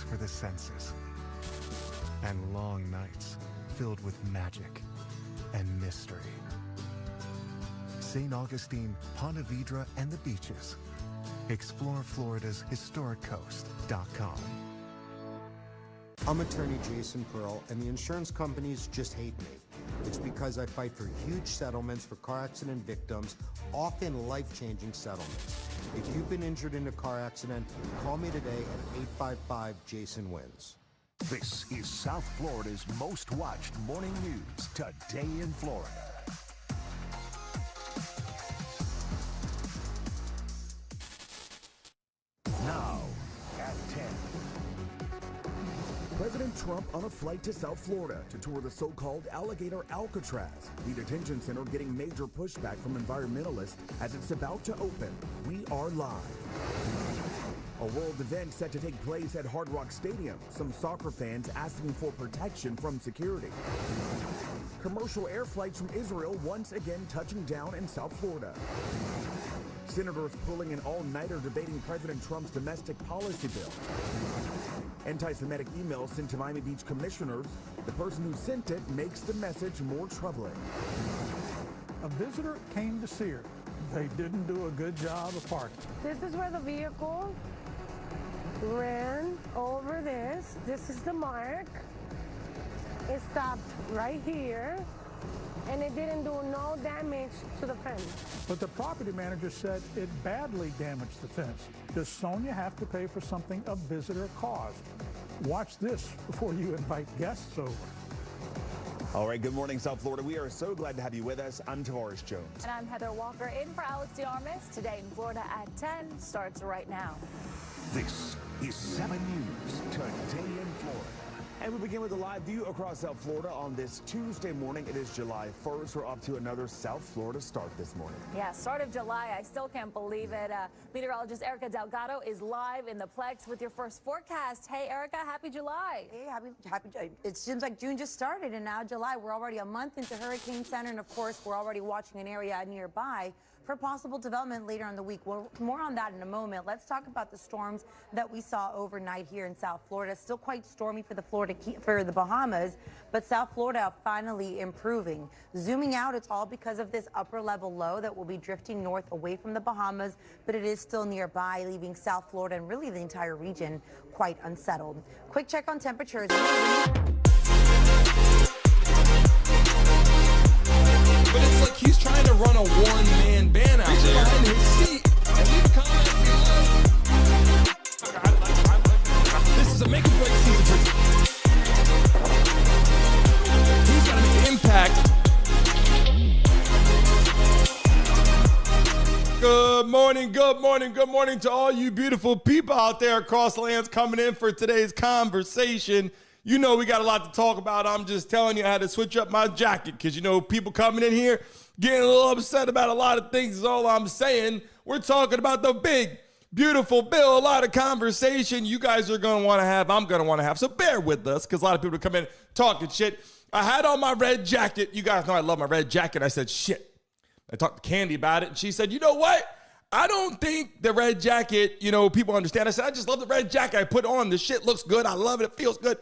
for the senses, and long nights filled with magic and mystery. St. Augustine, Ponte Vedra, and the beaches. Explore Florida's historic coast.com. I'm attorney Jason Pearl, and the insurance companies just hate me. It's because I fight for huge settlements for car accident victims, often life-changing settlements. If you've been injured in a car accident, call me today at 855-JASON-WINS. This is South Florida's most watched morning news, Today in Florida. Now at 10. President Trump on a flight to South Florida to tour the so-called alligator Alcatraz, the detention center getting major pushback from environmentalists as it's about to open. We are live. A world event set to take place at Hard Rock Stadium. Some soccer fans asking for protection from security. Commercial air flights from Israel once again touching down in South Florida. Senators pulling an all-nighter debating President Trump's domestic policy bill. Anti-Semitic email sent to Miami Beach commissioners. The person who sent it makes the message more troubling. A visitor came to see her. They didn't do a good job of parking. This is where the vehicle ran over this. This is the mark. It stopped right here, and it didn't do no damage to the fence. But the property manager said it badly damaged the fence. Does Sonia have to pay for something a visitor caused? Watch this before you invite guests over. All right, good morning, South Florida. We are so glad to have you with us. I'm Tavares Jones. And I'm Heather Walker in for Alex DeArmas. Today in Florida at 10 starts right now. This is 7 News, Today in Florida. And we begin with a live view across South Florida on this Tuesday morning. It is July 1st. We're up to another South Florida start this morning. Yeah, start of July. I still can't believe it. Meteorologist Erica Delgado is live in the Plex with your first forecast. Hey, Erica, happy July. Hey, happy. It seems like June just started, and now July. We're already a month into hurricane center, and of course, we're already watching an area nearby for possible development later in the week. Well, more on that in a moment. Let's talk about the storms that we saw overnight here in South Florida. Still quite stormy for the Bahamas, but South Florida finally improving. Zooming out, it's all because of this upper level low that will be drifting north away from the Bahamas, but it is still nearby, leaving South Florida and really the entire region quite unsettled. Quick check on temperatures. But it's like he's trying to run a one-man band out there. Behind his seat. And leave a comment below. This is a make or break season. He's got an impact. Good morning, good morning, good morning to all you beautiful people out there across the lands coming in for today's conversation. You know we got a lot to talk about. I'm just telling you I had to switch up my jacket because, you know, people coming in here getting a little upset about a lot of things is all I'm saying. We're talking about the big, beautiful bill, a lot of conversation you guys are going to want to have, I'm going to want to have. So bear with us because a lot of people come in talking shit. I had on my red jacket. You guys know I love my red jacket. I said, shit. I talked to Candy about it, and she said, you know what? I don't think the red jacket, you know, people understand. I said, I just love the red jacket I put on. The shit looks good. I love it. It feels good.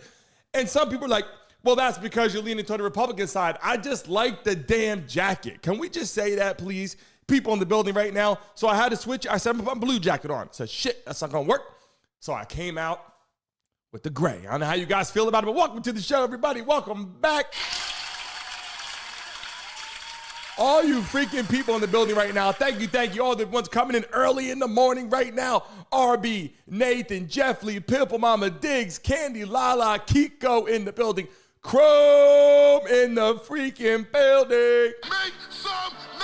And some people are like, well, that's because you're leaning toward the Republican side. I just like the damn jacket. Can we just say that, please? People in the building right now. So I had to switch. I said, I'm going to put my blue jacket on. I said, shit, that's not going to work. So I came out with the gray. I don't know how you guys feel about it, but welcome to the show, everybody. Welcome back. All you freaking people in the building right now, thank you. All the ones coming in early in the morning right now. RB, Nathan, Jeff Lee, Pimple Mama, Diggs, Candy, Lala, Kiko in the building. Chrome in the freaking building. Make some noise!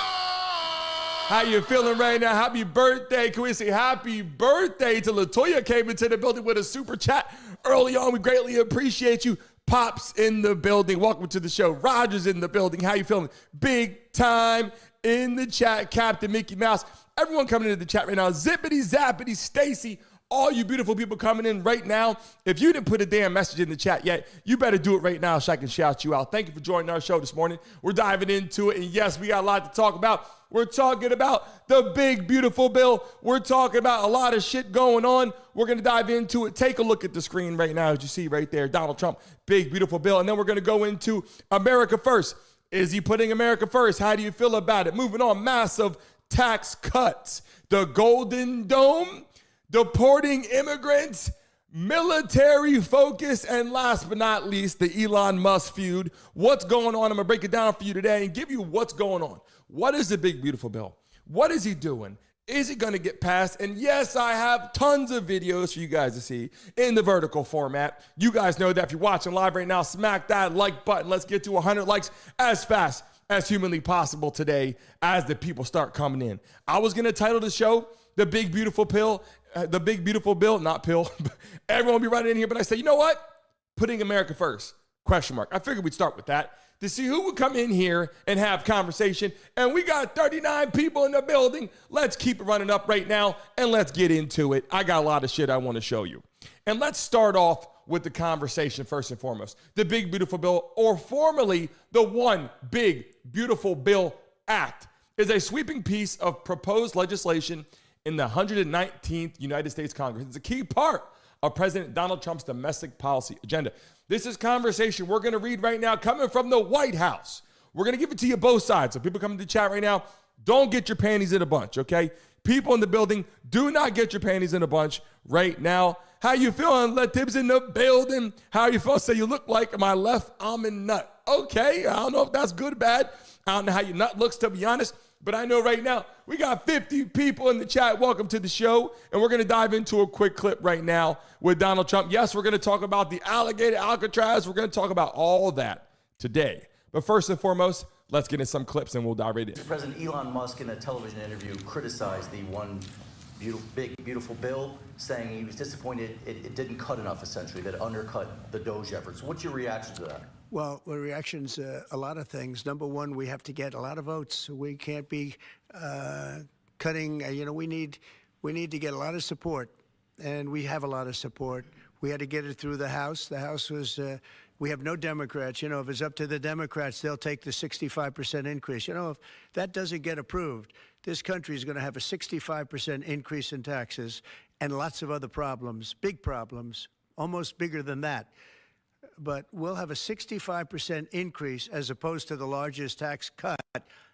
How you feeling right now? Happy birthday. Can we say happy birthday to Latoya came into the building with a super chat early on. We greatly appreciate you. Pops in the building. Welcome to the show. Roger's in the building. How you feeling? Big time in the chat. Captain Mickey Mouse. Everyone coming into the chat right now. Zippity Zappity Stacy. All you beautiful people coming in right now, if you didn't put a damn message in the chat yet, you better do it right now so I can shout you out. Thank you for joining our show this morning. We're diving into it, and yes, we got a lot to talk about. We're talking about the big, beautiful bill. We're talking about a lot of shit going on. We're going to dive into it. Take a look at the screen right now, as you see right there, Donald Trump, big, beautiful bill. And then we're going to go into America First. Is he putting America first? How do you feel about it? Moving on, massive tax cuts, the Golden Dome, deporting immigrants, military focus, and last but not least, the Elon Musk feud. What's going on? I'm going to break it down for you today and give you what's going on. What is the big, beautiful bill? What is he doing? Is it going to get passed? And yes, I have tons of videos for you guys to see in the vertical format. You guys know that if you're watching live right now, smack that like button. Let's get to 100 likes as fast as humanly possible today as the people start coming in. I was going to title the show, The Big Beautiful Bill, not pill. Everyone will be running in here, but I say, you know what? Putting America first, question mark. I figured we'd start with that to see who would come in here and have conversation. And we got 39 people in the building. Let's keep it running up right now and let's get into it. I got a lot of shit I want to show you. And let's start off with the conversation first and foremost. The Big Beautiful Bill, or formerly the One Big Beautiful Bill Act, is a sweeping piece of proposed legislation in the 119th United States Congress. It's a key part of President Donald Trump's domestic policy agenda. This is conversation we're going to read right now coming from the White House. We're going to give it to you both sides. So people coming to the chat right now, don't get your panties in a bunch, okay? People in the building, do not get your panties in a bunch right now. How you feeling? Let Tibbs in the building. How you feel? Say you look like my left almond nut. Okay, I don't know if that's good or bad. I don't know how your nut looks, to be honest. But I know right now we got 50 people in the chat. Welcome to the show. And we're going to dive into a quick clip right now with Donald Trump. Yes, we're going to talk about the alligator Alcatraz. We're going to talk about all that today. But first and foremost, let's get in some clips and we'll dive right in. President Elon Musk in a television interview criticized the One Big Beautiful Bill, saying he was disappointed it didn't cut enough, essentially, that it undercut the DOGE efforts. What's your reaction to that? Well, the reaction's a lot of things. Number one, we have to get a lot of votes. We can't be cutting. We need to get a lot of support, and we have a lot of support. We had to get it through the House. The House was. We have no Democrats. If it's up to the Democrats, they'll take the 65% increase. If that doesn't get approved, this country is going to have a 65% increase in taxes and lots of other problems, big problems, almost bigger than that. But we'll have a 65% increase as opposed to the largest tax cut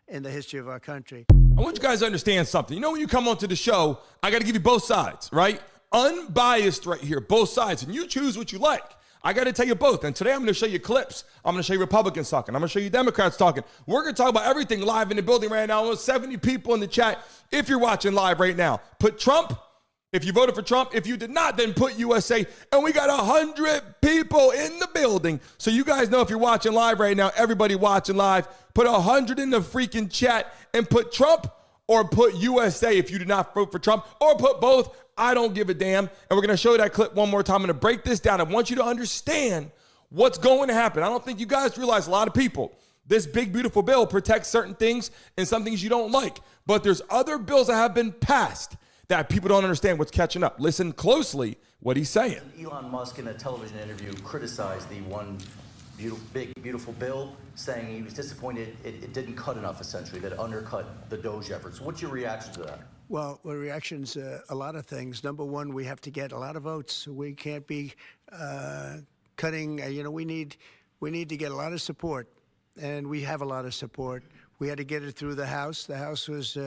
in the history of our country. I want you guys to understand something. When you come onto the show, I got to give you both sides, right? Unbiased right here, both sides. And you choose what you like. I got to tell you both. And today I'm going to show you clips. I'm going to show you Republicans talking. I'm going to show you Democrats talking. We're going to talk about everything live in the building right now. Almost 70 people in the chat. If you're watching live right now, put Trump. If you voted for Trump, if you did not, then put USA. And we got 100 people in the building. So you guys know if you're watching live right now, everybody watching live, put 100 in the freaking chat and put Trump or put USA if you did not vote for Trump, or put both. I don't give a damn. And we're going to show you that clip one more time. I'm going to break this down. I want you to understand what's going to happen. I don't think you guys realize, a lot of people, this big, beautiful bill protects certain things and some things you don't like. But there's other bills that have been passed that people don't understand what's catching up. Listen closely what he's saying. Elon Musk in a television interview criticized the One Big Beautiful Bill, saying he was disappointed it didn't cut enough, essentially, that it undercut the DOGE efforts. What's your reaction to that? Well, the reaction's a lot of things. Number one, we have to get a lot of votes. We can't be cutting. We need to get a lot of support, and we have a lot of support. We had to get it through the House. The House was.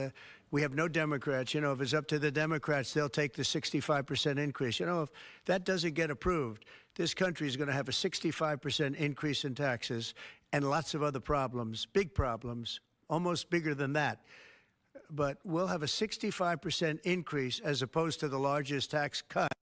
We have no Democrats. If it's up to the Democrats, they'll take the 65% increase. If that doesn't get approved, this country is going to have a 65% increase in taxes and lots of other problems, big problems, almost bigger than that. But we'll have a 65% increase as opposed to the largest tax cut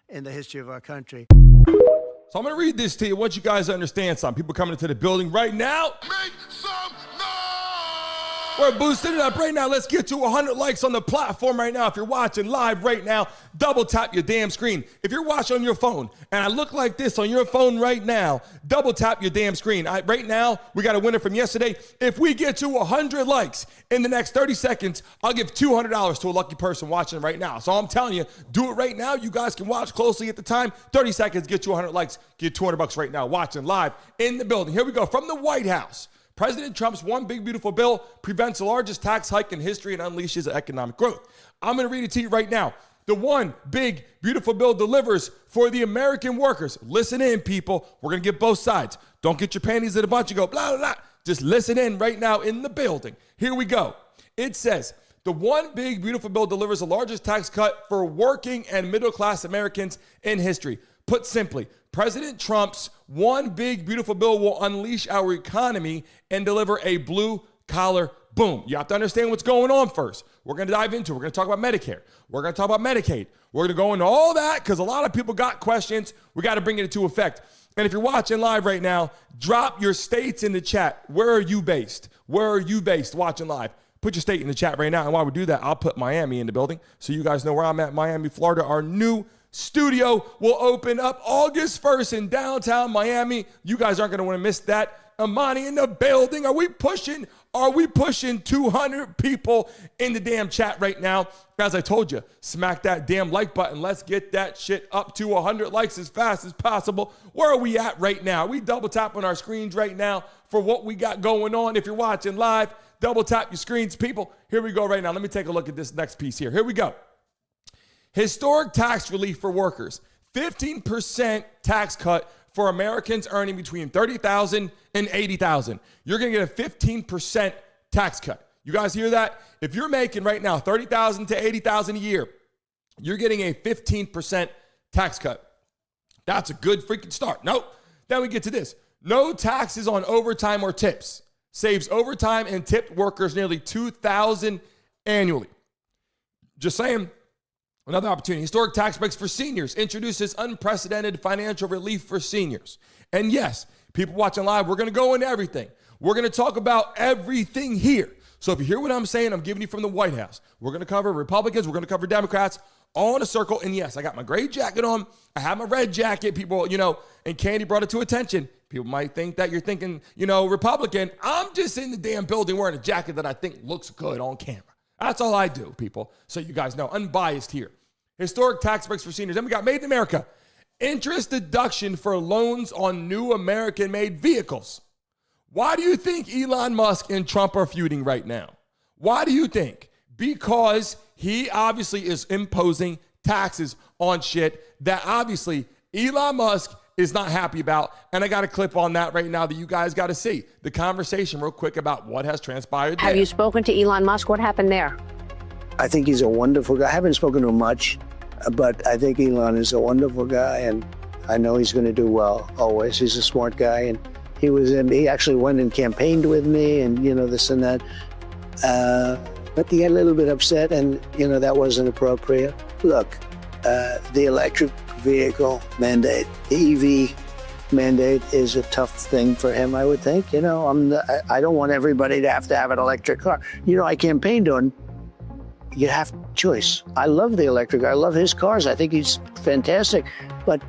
in the history of our country. So I'm going to read this to you. I want you guys to understand something. People coming into the building right now. Make some noise! We're boosting it up right now. Let's get to 100 likes on the platform right now. If you're watching live right now, double tap your damn screen. If you're watching on your phone and I look like this on your phone right now, double tap your damn screen. Right now, we got a winner from yesterday. If we get to 100 likes in the next 30 seconds, I'll give $200 to a lucky person watching right now. So I'm telling you, do it right now. You guys can watch closely at the time. 30 seconds, get you 100 likes, get $200 right now watching live in the building. Here we go. From the White House. President Trump's one big, beautiful bill prevents the largest tax hike in history and unleashes economic growth. I'm going to read it to you right now. The one big, beautiful bill delivers for the American workers. Listen in, people. We're going to get both sides. Don't get your panties in a bunch and go, blah, blah, blah. Just listen in right now in the building. Here we go. It says, the one big, beautiful bill delivers the largest tax cut for working and middle-class Americans in history. Put simply, President Trump's one big, beautiful bill will unleash our economy and deliver a blue-collar boom. You have to understand what's going on first. We're going to dive into it. We're going to talk about Medicare. We're going to talk about Medicaid. We're going to go into all that because a lot of people got questions. We got to bring it into effect. And if you're watching live right now, drop your states in the chat. Where are you based? Where are you based watching live? Put your state in the chat right now. And while we do that, I'll put Miami in the building so you guys know where I'm at. Miami, Florida, our new studio will open up August 1st in downtown Miami. You guys aren't going to want to miss that. Amani in the building. Are we pushing 200 people in the damn chat right now? As I told you, smack that damn like button. Let's get that shit up to 100 likes as fast as possible. Where are we at right now? We double tap on our screens right now for what we got going on. If you're watching live, double tap your screens. People, here we go right now. Let me take a look at this next piece here. Here we go. Historic tax relief for workers. 15% tax cut for Americans earning between $30,000 and $80,000. You're going to get a 15% tax cut. You guys hear that? If you're making right now $30,000 to $80,000 a year, you're getting a 15% tax cut. That's a good freaking start. Nope. Then we get to this. No taxes on overtime or tips. Saves overtime and tipped workers nearly $2,000 annually. Just saying. Another opportunity. Historic tax breaks for seniors. Introduces unprecedented financial relief for seniors. And yes, people watching live, we're going to go into everything. We're going to talk about everything here. So if you hear what I'm saying, I'm giving you from the White House. We're going to cover Republicans. We're going to cover Democrats all in a circle. And yes, I got my gray jacket on. I have my red jacket. People, and Candy brought it to attention. People might think that you're thinking, Republican. I'm just in the damn building wearing a jacket that I think looks good on camera. That's all I do, people. So you guys know, unbiased here. Historic tax breaks for seniors. Then we got Made in America. Interest deduction for loans on new American-made vehicles. Why do you think Elon Musk and Trump are feuding right now? Why do you think? Because he obviously is imposing taxes on shit that obviously Elon Musk is not happy about. And I got a clip on that right now that you guys got to see. The conversation real quick about what has transpired there. Have you spoken to Elon Musk? What happened there? I think he's a wonderful guy. I haven't spoken to him much, but I think Elon is a wonderful guy, and I know he's going to do well always. He's a smart guy, and he actually went and campaigned with me, and this and that. But he got a little bit upset, and that wasn't appropriate. Look, the electric vehicle mandate, the EV mandate is a tough thing for him, I would think. I don't want everybody to have an electric car. I campaigned on. You have choice. I love the electric. I love his cars. I think he's fantastic. But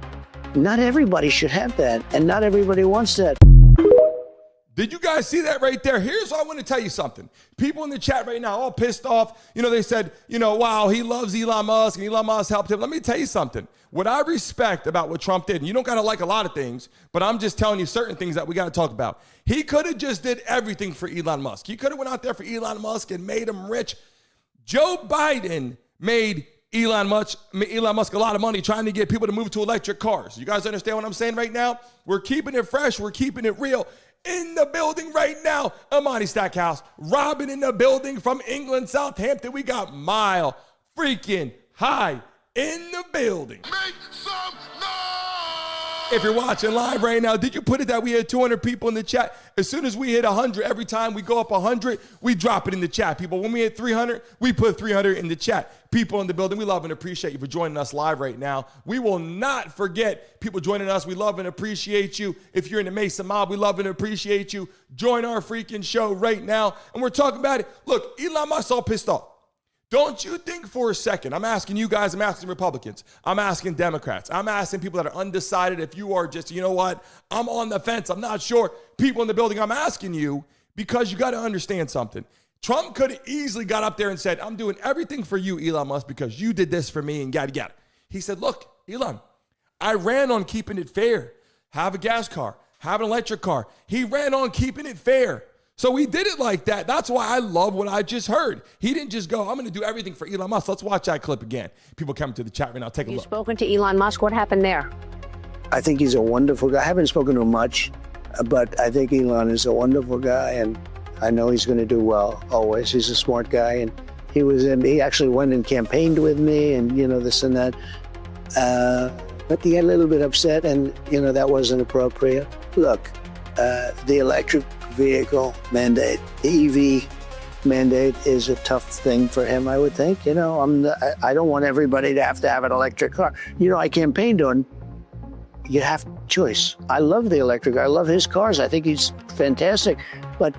not everybody should have that, and not everybody wants that. Did you guys see that right there? Here's what I want to tell you something. People in the chat right now all pissed off. They said, wow, he loves Elon Musk, and Elon Musk helped him. Let me tell you something. What I respect about what Trump did, and you don't got to like a lot of things, but I'm just telling you certain things that we got to talk about. He could have just did everything for Elon Musk. He could have went out there for Elon Musk and made him rich. Joe Biden made Elon Musk a lot of money trying to get people to move to electric cars. You guys understand what I'm saying right now? We're keeping it fresh. We're keeping it real. In the building right now, Amani Stackhouse. Robin in the building from England, Southampton. We got Mile freaking High in the building. Make some noise! If you're watching live right now, did you put it that we had 200 people in the chat? As soon as we hit 100, every time we go up 100, we drop it in the chat. People, when we hit 300, we put 300 in the chat. People in the building, we love and appreciate you for joining us live right now. We will not forget people joining us. We love and appreciate you. If you're in the Mesa mob, we love and appreciate you. Join our freaking show right now. And we're talking about it. Look, Elon Musk's all pissed off. Don't you think for a second, I'm asking you guys, I'm asking Republicans, I'm asking Democrats, I'm asking people that are undecided, if you are just, you know what, I'm on the fence, I'm not sure, people in the building, I'm asking you because you got to understand something. Trump could have easily got up there and said, I'm doing everything for you, Elon Musk, because you did this for me and yada, yada. He said, look, Elon, I ran on keeping it fair. Have a gas car, have an electric car. He ran on keeping it fair. So he did it like that. That's why I love what I just heard. He didn't just go, I'm going to do everything for Elon Musk. Let's watch that clip again. People coming to the chat right now. Take a look. You've spoken to Elon Musk. What happened there? I think he's a wonderful guy. I haven't spoken to him much, but I think Elon is a wonderful guy, and I know he's going to do well always. He's a smart guy, and he actually went and campaigned with me, and this and that. But he got a little bit upset, and that wasn't appropriate. Look, the electric vehicle mandate, the EV mandate is a tough thing for him, I would think. I don't want everybody to have an electric car. I campaigned on, you have choice. I love the electric. I love his cars. I think he's fantastic. But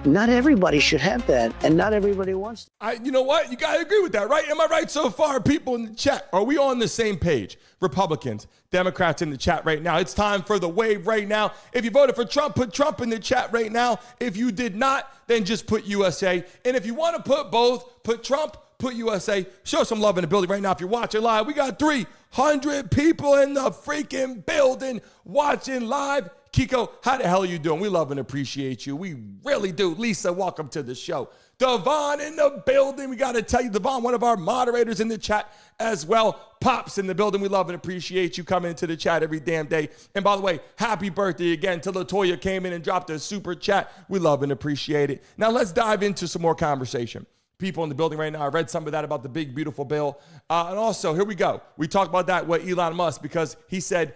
not everybody should have that, and not everybody wants to. You know what? You got to agree with that, right? Am I right so far? People in the chat, are we on the same page? Republicans, Democrats in the chat right now. It's time for the wave right now. If you voted for Trump, put Trump in the chat right now. If you did not, then just put USA. And if you want to put both, put Trump, put USA. Show some love in the building right now. If you're watching live, we got 300 people in the freaking building watching live. Kiko, how the hell are you doing? We love and appreciate you. We really do. Lisa, welcome to the show. Devon in the building. We got to tell you, Devon, one of our moderators in the chat as well. Pops in the building. We love and appreciate you coming into the chat every damn day. And by the way, happy birthday again to Latoya, came in and dropped a super chat. We love and appreciate it. Now let's dive into some more conversation. People in the building right now. I read some of that about the big, beautiful bill. And also, here we go. We talked about that with Elon Musk because he said,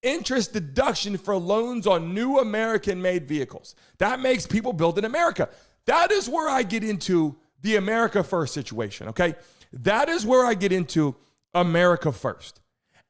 interest deduction for loans on new American-made vehicles. That makes people build in America. That is where I get into the America First situation, okay? That is where I get into America First.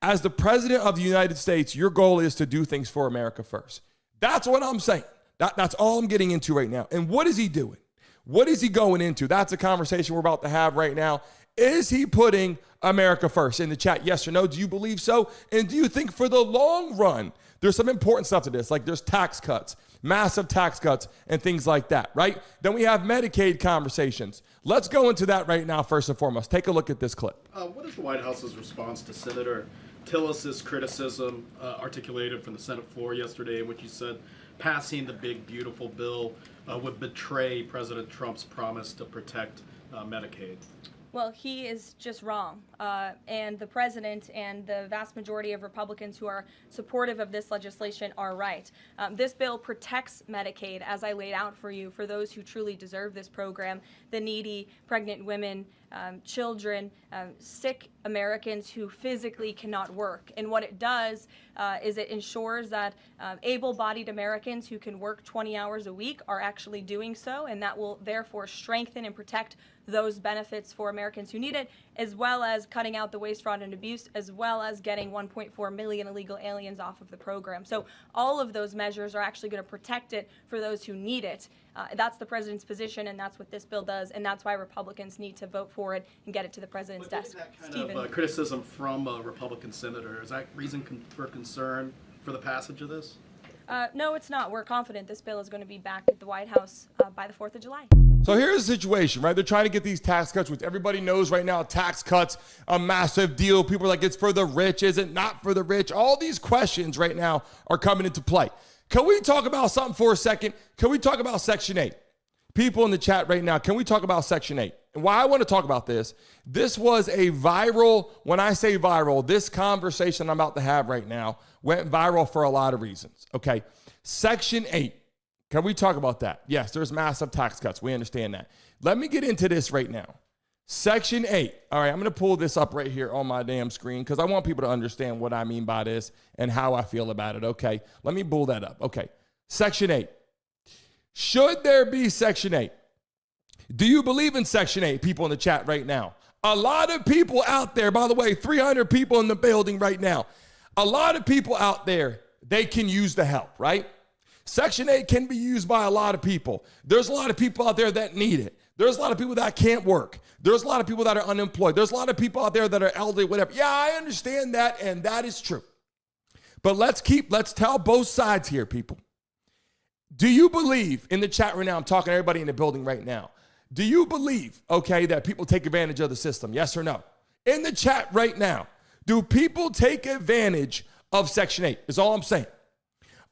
As the president of the United States, your goal is to do things for America first. That's what I'm saying. That's all I'm getting into right now. And what is he doing? What is he going into? That's a conversation we're about to have right now. Is he putting America first? In the chat, yes or no? Do you believe so? And do you think for the long run, there's some important stuff to this, like there's tax cuts, massive tax cuts, and things like that, right? Then we have Medicaid conversations. Let's go into that right now, first and foremost. Take a look at this clip. What is the White House's response to Senator Tillis's criticism articulated from the Senate floor yesterday, in which he said passing the big, beautiful bill would betray President Trump's promise to protect Medicaid? Well, he is just wrong. And the president and the vast majority of Republicans who are supportive of this legislation are right. This bill protects Medicaid, as I laid out for you, for those who truly deserve this program, the needy, pregnant women, children, sick Americans who physically cannot work. And what it does is it ensures that able-bodied Americans who can work 20 hours a week are actually doing so, and that will therefore strengthen and protect those benefits for Americans who need it, as well as cutting out the waste, fraud, and abuse, as well as getting 1.4 million illegal aliens off of the program. So all of those measures are actually going to protect it for those who need it. That's the president's position, and that's what this bill does, and that's why Republicans need to vote for it and get it to the president's desk. That kind of criticism from a Republican senator, is that reason for concern for the passage of this? No, it's not. We're confident this bill is going to be back at the White House by the 4th of July. So here's the situation, right? They're trying to get these tax cuts, which everybody knows right now, tax cuts, a massive deal. People are like, it's for the rich. Is it not for the rich? All these questions right now are coming into play. Can we talk about something for a second? Can we talk about Section 8? People in the chat right now, can we talk about Section 8? And why I want to talk about this was a viral, when I say viral, this conversation I'm about to have right now went viral for a lot of reasons, okay? Section 8, can we talk about that? Yes, there's massive tax cuts. We understand that. Let me get into this right now. Section 8. All right, I'm going to pull this up right here on my damn screen because I want people to understand what I mean by this and how I feel about it, okay? Let me pull that up. Okay, Section 8. Should there be Section 8? Do you believe in Section 8, people in the chat right now? A lot of people out there, by the way, 300 people in the building right now. A lot of people out there, they can use the help, right? Section 8 can be used by a lot of people. There's a lot of people out there that need it. There's a lot of people that can't work. There's a lot of people that are unemployed. There's a lot of people out there that are elderly, whatever. Yeah, I understand that, and that is true. But let's tell both sides here, people. Do you believe, in the chat right now, I'm talking to everybody in the building right now, do you believe, okay, that people take advantage of the system? Yes or no? In the chat right now, do people take advantage of Section 8? Is all I'm saying.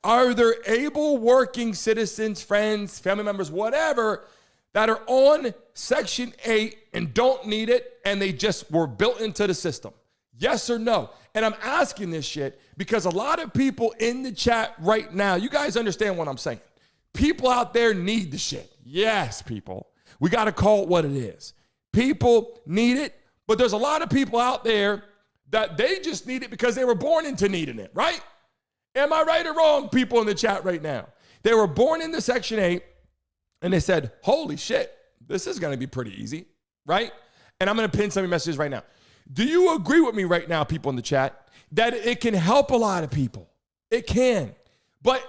Are there able working citizens, friends, family members, whatever, that are on Section 8 and don't need it and they just were built into the system? Yes or no? And I'm asking this shit because a lot of people in the chat right now, you guys understand what I'm saying. People out there need the shit. Yes, people. We got to call it what it is. People need it, but there's a lot of people out there that they just need it because they were born into needing it, right? Am I right or wrong, people in the chat right now? They were born into Section 8, and they said, holy shit, this is going to be pretty easy, right? And I'm going to pin some of your messages right now. Do you agree with me right now, people in the chat, that it can help a lot of people? It can. But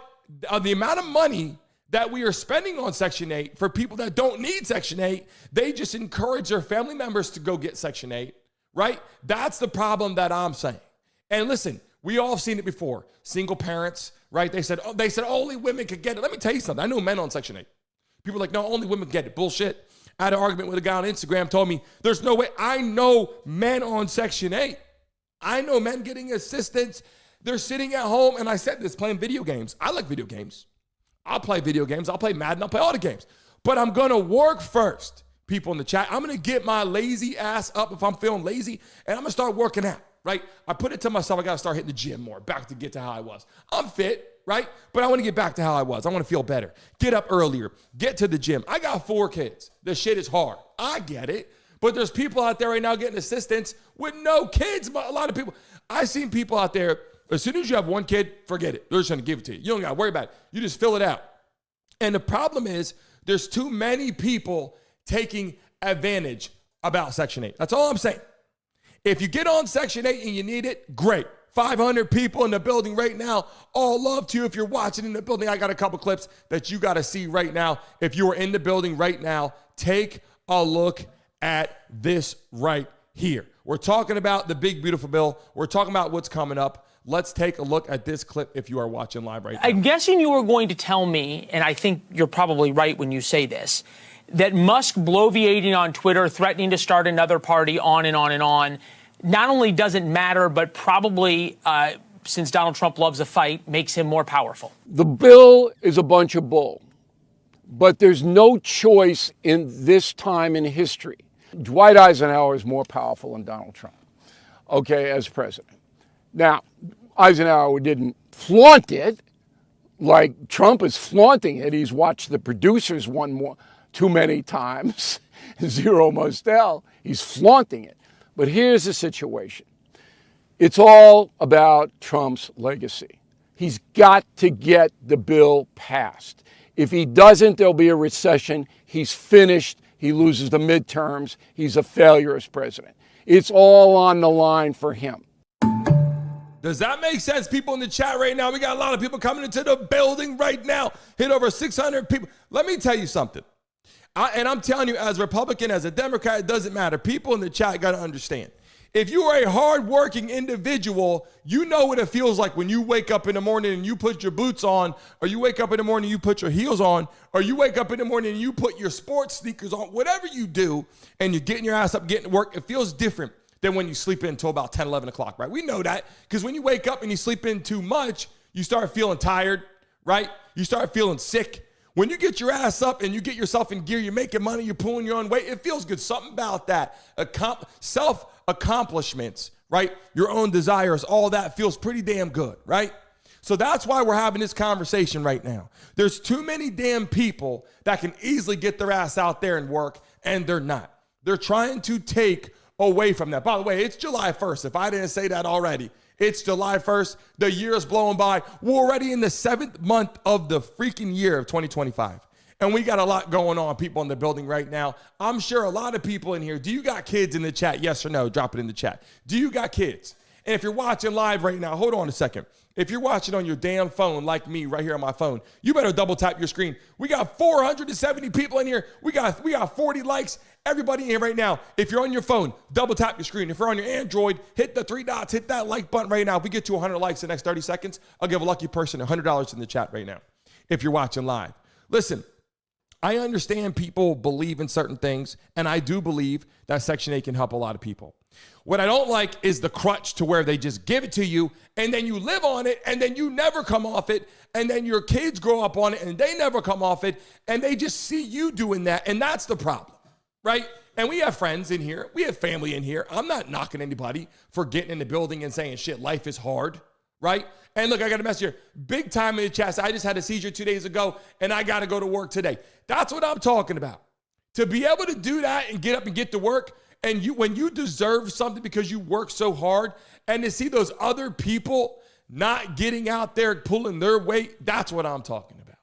the amount of money that we are spending on Section 8 for people that don't need Section 8, they just encourage their family members to go get Section 8, right? That's the problem that I'm saying. And listen, we all have seen it before. Single parents, right? They said only women could get it. Let me tell you something. I know men on Section 8. People are like, no, only women get it. Bullshit. I had an argument with a guy on Instagram, told me, there's no way. I know men on Section 8. I know men getting assistance. They're sitting at home, and I said this, playing video games. I like video games. I'll play video games. I'll play Madden. I'll play all the games. But I'm going to work first, people in the chat. I'm going to get my lazy ass up if I'm feeling lazy, and I'm going to start working out, right? I put it to myself, I got to start hitting the gym more, back to get to how I was. I'm fit, right? But I want to get back to how I was. I want to feel better. Get up earlier. Get to the gym. I got 4 kids. This shit is hard. I get it. But there's people out there right now getting assistance with no kids. But a lot of people, I've seen people out there, as soon as you have 1 kid, forget it. They're just going to give it to you. You don't got to worry about it. You just fill it out. And the problem is there's too many people taking advantage about Section 8. That's all I'm saying. If you get on Section 8 and you need it, great. 500 people in the building right now. All love to you if you're watching in the building. I got a couple clips that you got to see right now. If you are in the building right now, take a look at this right here. We're talking about the big, beautiful bill. We're talking about what's coming up. Let's take a look at this clip if you are watching live right now. I'm guessing you were going to tell me, and I think you're probably right when you say this, that Musk bloviating on Twitter, threatening to start another party, on and on and on, not only doesn't matter, but probably, since Donald Trump loves a fight, makes him more powerful. The bill is a bunch of bull, but there's no choice in this time in history. Dwight Eisenhower is more powerful than Donald Trump, okay, as president. Now, Eisenhower didn't flaunt it like Trump is flaunting it. He's watched the producers too many times, Zero Mostel. He's flaunting it. But here's the situation. It's all about Trump's legacy. He's got to get the bill passed. If he doesn't, there'll be a recession. He's finished. He loses the midterms. He's a failure as president. It's all on the line for him. Does that make sense, people in the chat right now? We got a lot of people coming into the building right now. Hit over 600 people. Let me tell you something. And I'm telling you, as a Republican, as a Democrat, it doesn't matter. People in the chat got to understand. If you are a hardworking individual, you know what it feels like when you wake up in the morning and you put your boots on, or you wake up in the morning and you put your heels on, or you wake up in the morning and you put your sports sneakers on, whatever you do, and you're getting your ass up, getting to work, it feels different than when you sleep in until about 10, 11 o'clock, right? We know that because when you wake up and you sleep in too much, you start feeling tired, right? You start feeling sick. When you get your ass up and you get yourself in gear, you're making money, you're pulling your own weight, it feels good. Something about that. Self-accomplishments, right? Your own desires, all that feels pretty damn good, right? So that's why we're having this conversation right now. There's too many damn people that can easily get their ass out there and work, and they're not. They're trying to take away from that. By the way, it's July 1st. If I didn't say that already, it's July 1st. The year is blowing by. We're already in the 7th month of the freaking year of 2025. And we got a lot going on, people in the building right now. I'm sure a lot of people in here, do you got kids in the chat? Yes or no? Drop it in the chat. Do you got kids? And if you're watching live right now, hold on a second. If you're watching on your damn phone like me right here on my phone, you better double tap your screen. We got 470 people in here. We got 40 likes. Everybody in here right now, if you're on your phone, double tap your screen. If you're on your Android, hit the 3 dots, hit that like button right now. If we get to 100 likes in the next 30 seconds, I'll give a lucky person $100 in the chat right now if you're watching live. Listen, I understand people believe in certain things, and I do believe that Section 8 can help a lot of people. What I don't like is the crutch to where they just give it to you, and then you live on it, and then you never come off it, and then your kids grow up on it, and they never come off it, and they just see you doing that, and that's the problem, right? And we have friends in here. We have family in here. I'm not knocking anybody for getting in the building and saying, shit, life is hard, right? And look, I got a message here. Big time in the chat. I just had a seizure 2 days ago, and I got to go to work today. That's what I'm talking about. To be able to do that and get up and get to work, and when you deserve something because you work so hard, and to see those other people not getting out there pulling their weight, that's what I'm talking about,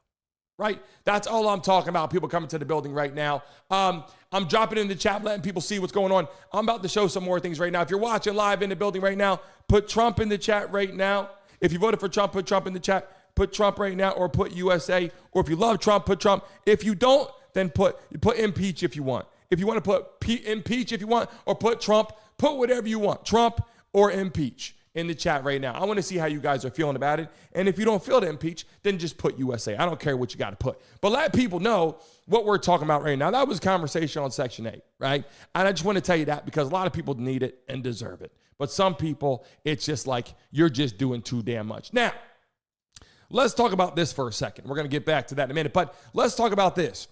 right? That's all I'm talking about. People coming to the building right now. I'm dropping in the chat, letting people see what's going on. I'm about to show some more things right now. If you're watching live in the building right now, put Trump in the chat right now. If you voted for Trump, put Trump in the chat. Put Trump right now, or put USA. Or if you love Trump, put Trump. If you don't, then put impeach if you want. If you want to put impeach if you want, or put Trump, put whatever you want, Trump or impeach in the chat right now. I want to see how you guys are feeling about it. And if you don't feel to impeach, then just put USA. I don't care what you got to put. But let people know what we're talking about right now. That was conversation on Section 8, right? And I just want to tell you that because a lot of people need it and deserve it. But some people, it's just like you're just doing too damn much. Now, let's talk about this for a second. We're going to get back to that in a minute. But let's talk about this.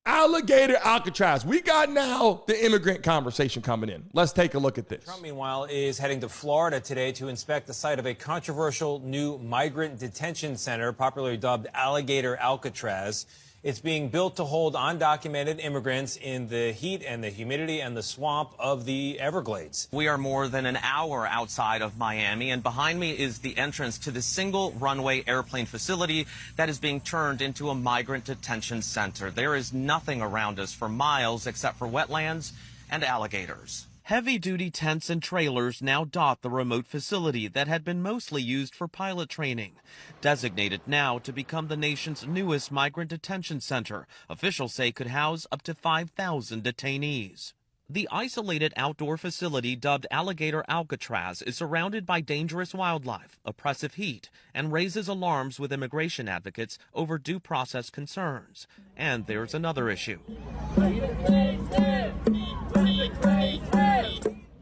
Alligator Alcatraz. We got now the immigrant conversation coming in. Let's take a look at this. Trump, meanwhile, is heading to Florida today to inspect the site of a controversial new migrant detention center, popularly dubbed Alligator Alcatraz. It's being built to hold undocumented immigrants in the heat and the humidity and the swamp of the Everglades. We are more than an hour outside of Miami, and behind me is the entrance to the single runway airplane facility that is being turned into a migrant detention center. There is nothing around us for miles except for wetlands and alligators. Heavy-duty tents and trailers now dot the remote facility that had been mostly used for pilot training. Designated now to become the nation's newest migrant detention center, officials say could house up to 5,000 detainees. The isolated outdoor facility dubbed Alligator Alcatraz is surrounded by dangerous wildlife, oppressive heat, and raises alarms with immigration advocates over due process concerns. And there's another issue.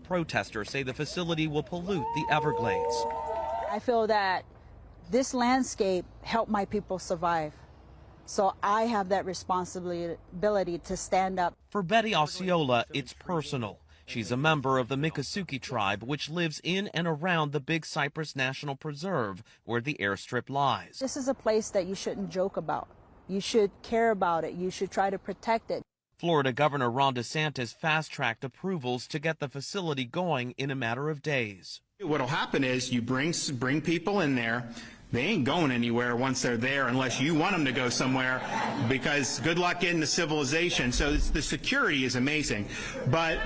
Protesters say the facility will pollute the Everglades. I feel that this landscape helped my people survive. So I have that responsibility to stand up. For Betty Osceola, it's personal. She's a member of the Miccosukee tribe, which lives in and around the Big Cypress National Preserve, where the airstrip lies. This is a place that you shouldn't joke about. You should care about it. You should try to protect it. Florida Governor Ron DeSantis fast-tracked approvals to get the facility going in a matter of days. What'll happen is you bring people in there. They ain't going anywhere once they're there unless you want them to go somewhere, because good luck getting to civilization. So the security is amazing. But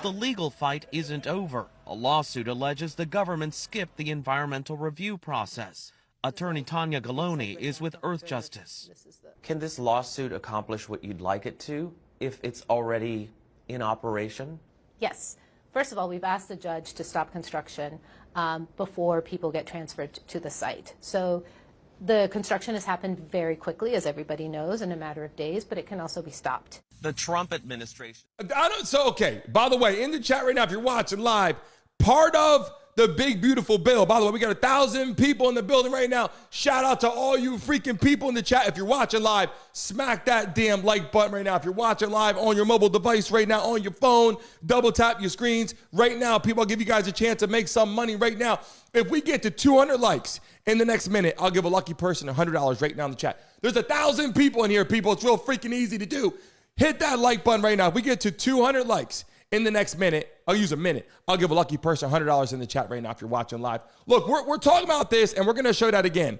the legal fight isn't over. A lawsuit alleges the government skipped the environmental review process. Attorney Tanya Galoni is with Earth Justice. Can this lawsuit accomplish what you'd like it to if it's already in operation? Yes. First of all, we've asked the judge to stop construction before people get transferred to the site. So the construction has happened very quickly, as everybody knows, in a matter of days, but it can also be stopped. The Trump administration. Okay, by the way, in the chat right now, if you're watching live, part of the big, beautiful bill. By the way, we got 1,000 people in the building right now. Shout out to all you freaking people in the chat. If you're watching live, smack that damn like button right now. If you're watching live on your mobile device right now, on your phone, double tap your screens right now. People, I'll give you guys a chance to make some money right now. If we get to 200 likes in the next minute, I'll give a lucky person $100 right now in the chat. There's 1,000 people in here, people. It's real freaking easy to do. Hit that like button right now. If we get to 200 likes in the next minute, I'll use a minute. I'll give a lucky person $100 in the chat right now if you're watching live. Look, we're talking about this, and we're going to show that again.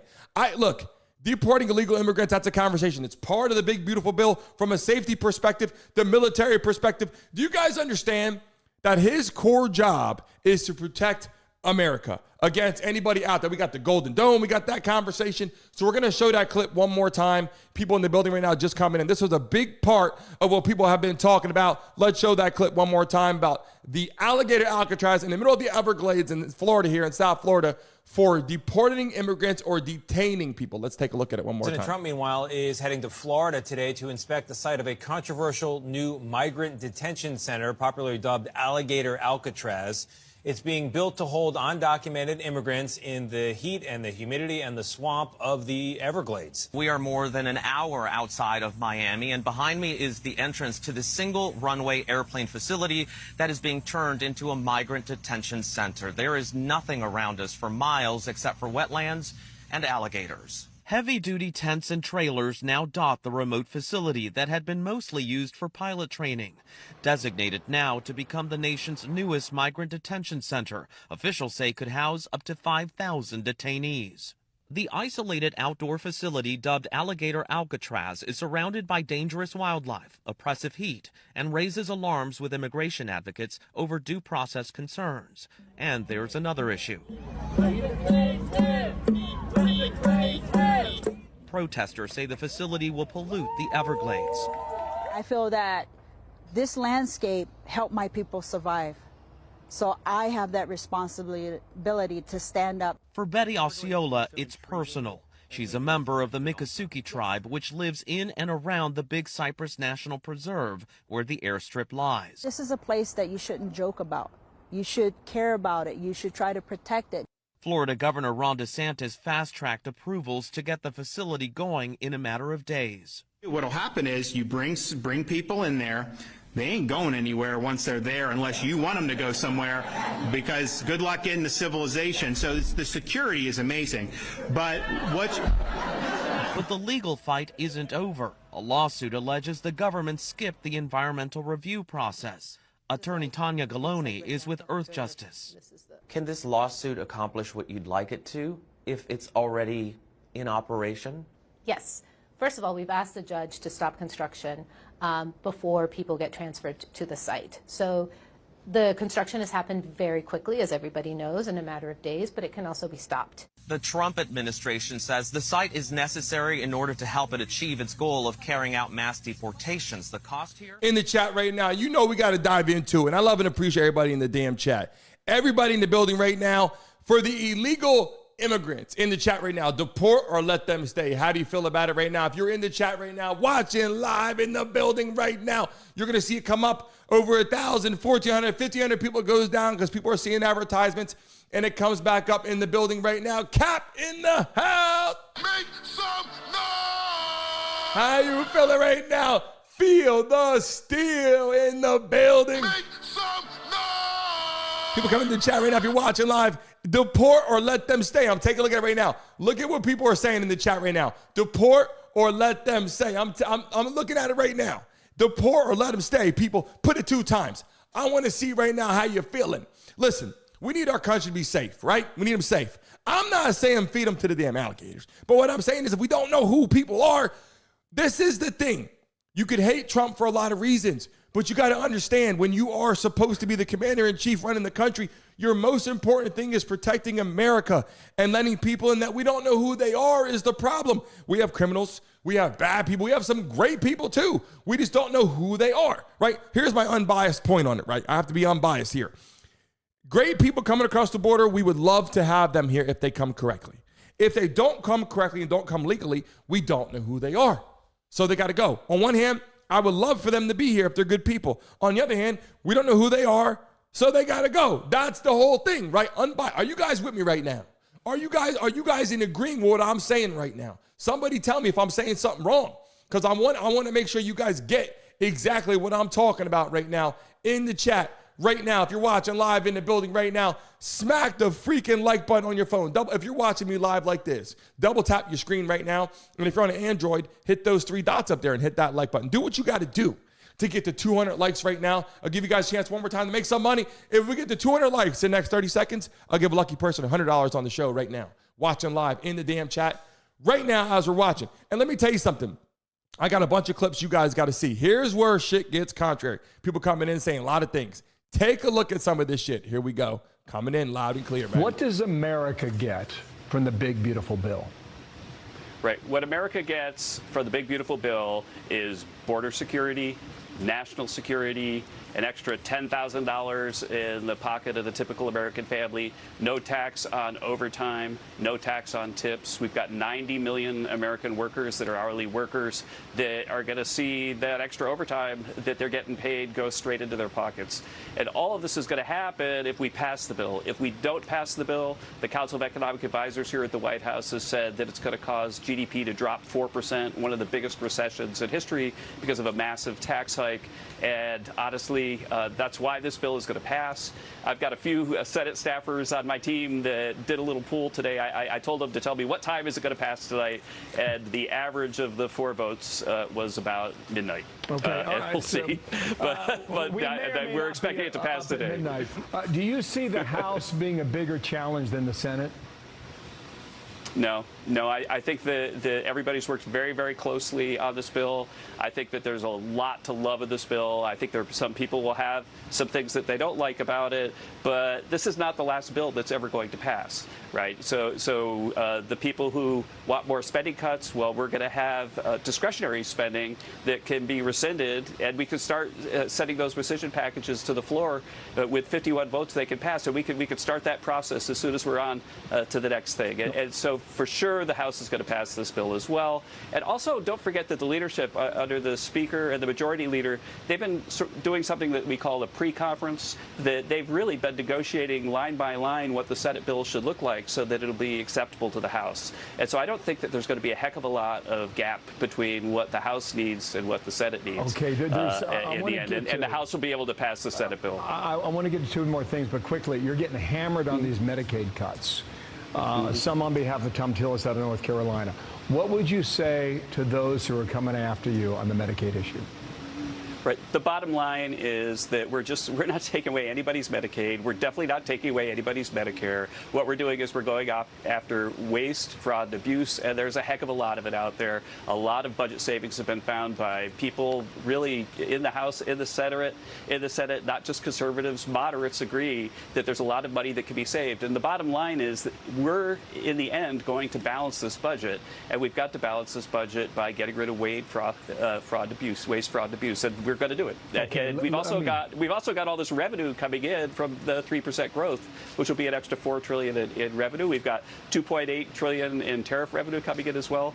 Look, deporting illegal immigrants, that's a conversation. It's part of the big, beautiful bill from a safety perspective, the military perspective. Do you guys understand that his core job is to protect America against anybody out there? We got the Golden Dome. We got that conversation. So we're going to show that clip one more time. People in the building right now just coming in. This was a big part of what people have been talking about. Let's show that clip one more time about the alligator Alcatraz in the middle of the Everglades in Florida here in South Florida for deporting immigrants or detaining people. Let's take a look at it one more time. President Trump, meanwhile, is heading to Florida today to inspect the site of a controversial new migrant detention center, popularly dubbed Alligator Alcatraz. It's being built to hold undocumented immigrants in the heat and the humidity and the swamp of the Everglades. We are more than an hour outside of Miami, and behind me is the entrance to the single runway airplane facility that is being turned into a migrant detention center. There is nothing around us for miles except for wetlands and alligators. Heavy-duty tents and trailers now dot the remote facility that had been mostly used for pilot training. Designated now to become the nation's newest migrant detention center, officials say could house up to 5,000 detainees. The isolated outdoor facility dubbed Alligator Alcatraz is surrounded by dangerous wildlife, oppressive heat, and raises alarms with immigration advocates over due process concerns. And there's another issue. Protesters say the facility will pollute the Everglades. I feel that this helped my people survive. So I have that responsibility to stand up. For Betty Osceola, it's personal. She's a member of the Miccosukee tribe, which lives in and around the Big Cypress National Preserve, where the airstrip lies. This is a place that you shouldn't joke about. You should care about it. You should try to protect it. Florida Governor Ron DeSantis fast-tracked approvals to get the facility going in a matter of days. What'll happen is you bring people in there. They ain't going anywhere once they're there unless you want them to go somewhere, because good luck getting to civilization. So the security is amazing. But the legal fight isn't over. A lawsuit alleges the government skipped the environmental review process. Attorney Tanya Galoni is with Earth Justice. Can this lawsuit accomplish what you'd like it to if it's already in operation? Yes. First of all, we've asked the judge to stop construction before people get transferred to the site. So the construction has happened very quickly, as everybody knows, in a matter of days, but it can also be stopped. The Trump administration says the site is necessary in order to help it achieve its goal of carrying out mass deportations. The cost here? In the chat right now, you know we got to dive into it. And I love and appreciate everybody in the damn chat. Everybody in the building right now, for the illegal immigrants in the chat right now, deport or let them stay. How do you feel about it right now? If you're in the chat right now, watching live in the building right now, you're going to see it come up over 1,000, 1,400, 1,500 people goes down because people are seeing advertisements, and it comes back up in the building right now. Cap in the house. Make some noise. How you feeling right now? Feel the steel in the building. Make some noise. People coming to the chat right now if you're watching live. Deport or let them stay. I'm taking a look at it right now. Look at what people are saying in the chat right now. Deport or let them stay. I'm looking at it right now. Deport or let them stay. People, put it 2 times. I want to see right now how you're feeling. Listen, we need our country to be safe, right? We need them safe. I'm not saying feed them to the damn alligators. But what I'm saying is if we don't know who people are, this is the thing. You could hate Trump for a lot of reasons, but you got to understand when you are supposed to be the commander-in-chief running the country, your most important thing is protecting America, and letting people in that we don't know who they are is the problem. We have criminals. We have bad people. We have some great people too. We just don't know who they are, right? Here's my unbiased point on it, right? I have to be unbiased here. Great people coming across the border, we would love to have them here if they come correctly. If they don't come correctly and don't come legally, we don't know who they are. So they got to go. On one hand, I would love for them to be here if they're good people. On the other hand, we don't know who they are, so they got to go. That's the whole thing, right? Are you guys with me right now? Are you guys in agreeing with what I'm saying right now? Somebody tell me if I'm saying something wrong, because I want to make sure you guys get exactly what I'm talking about right now in the chat right now. If you're watching live in the building right now, smack the freaking like button on your phone. If you're watching me live like this, double tap your screen right now. And if you're on an Android, hit those 3 dots up there and hit that like button. Do what you got to do to get to 200 likes right now. I'll give you guys a chance one more time to make some money. If we get to 200 likes in the next 30 seconds, I'll give a lucky person $100 on the show right now. Watching live in the damn chat right now as we're watching. And let me tell you something. I got a bunch of clips you guys got to see. Here's where shit gets contrary. People coming in saying a lot of things. Take a look at some of this shit. Here we go. Coming in loud and clear, man. What does America get from the big, beautiful bill? Right. What America gets from the big, beautiful bill is border security, national security, an extra $10,000 in the pocket of the typical American family, no tax on overtime, no tax on tips. We've got 90 million American workers that are hourly workers that are going to see that extra overtime that they're getting paid go straight into their pockets. And all of this is going to happen if we pass the bill. If we don't pass the bill, the Council of Economic Advisors here at the White House has said that it's going to cause GDP to drop 4%, one of the biggest recessions in history because of a massive tax hike. And honestly, that's why this bill is going to pass. I've got a few Senate staffers on my team that did a little poll today. I told them to tell me what time is it going to pass tonight, and the average of the 4 votes was about midnight. Okay, all right, we'll see. But we're expecting it to pass today. Midnight. Do you see the House being a bigger challenge than the Senate? No, I think that everybody's worked very, very closely on this bill. I think that there's a lot to love of this bill. I think some people will have some things that they don't like about it, but this is not the last bill that's ever going to pass, right? So the people who want more spending cuts, well, we're going to have discretionary spending that can be rescinded, and we can start sending those rescission packages to the floor with 51 votes they can pass, and we could start that process as soon as we're on to the next thing. And so for sure, the House is going to pass this bill as well. And also, don't forget that the leadership under the Speaker and the Majority Leader, they've been doing something that we call a pre-conference, that they've really been negotiating line by line what the Senate bill should look like so that it'll be acceptable to the House. And so I don't think that there's going to be a heck of a lot of gap between what the House needs and what the Senate needs okay, in the end. And the House will be able to pass the Senate bill. I want to get to 2 more things, but quickly, you're getting hammered on these Medicaid cuts. Some on behalf of Tom Tillis out of North Carolina. What would you say to those who are coming after you on the Medicaid issue? Right. The bottom line is that we're not taking away anybody's Medicaid. We're definitely not taking away anybody's Medicare. What we're doing is we're going after waste, fraud, and abuse, and there's a heck of a lot of it out there. A lot of budget savings have been found by people really in the House, in the Senate, not just conservatives, moderates agree that there's a lot of money that can be saved. And the bottom line is that we're, in the end, going to balance this budget, and we've got to balance this budget by getting rid of waste, fraud, and abuse. And we're going to do it. Okay, and we've also got all this revenue coming in from the 3% growth, which will be an extra $4 trillion in revenue. We've got $2.8 trillion in tariff revenue coming in as well.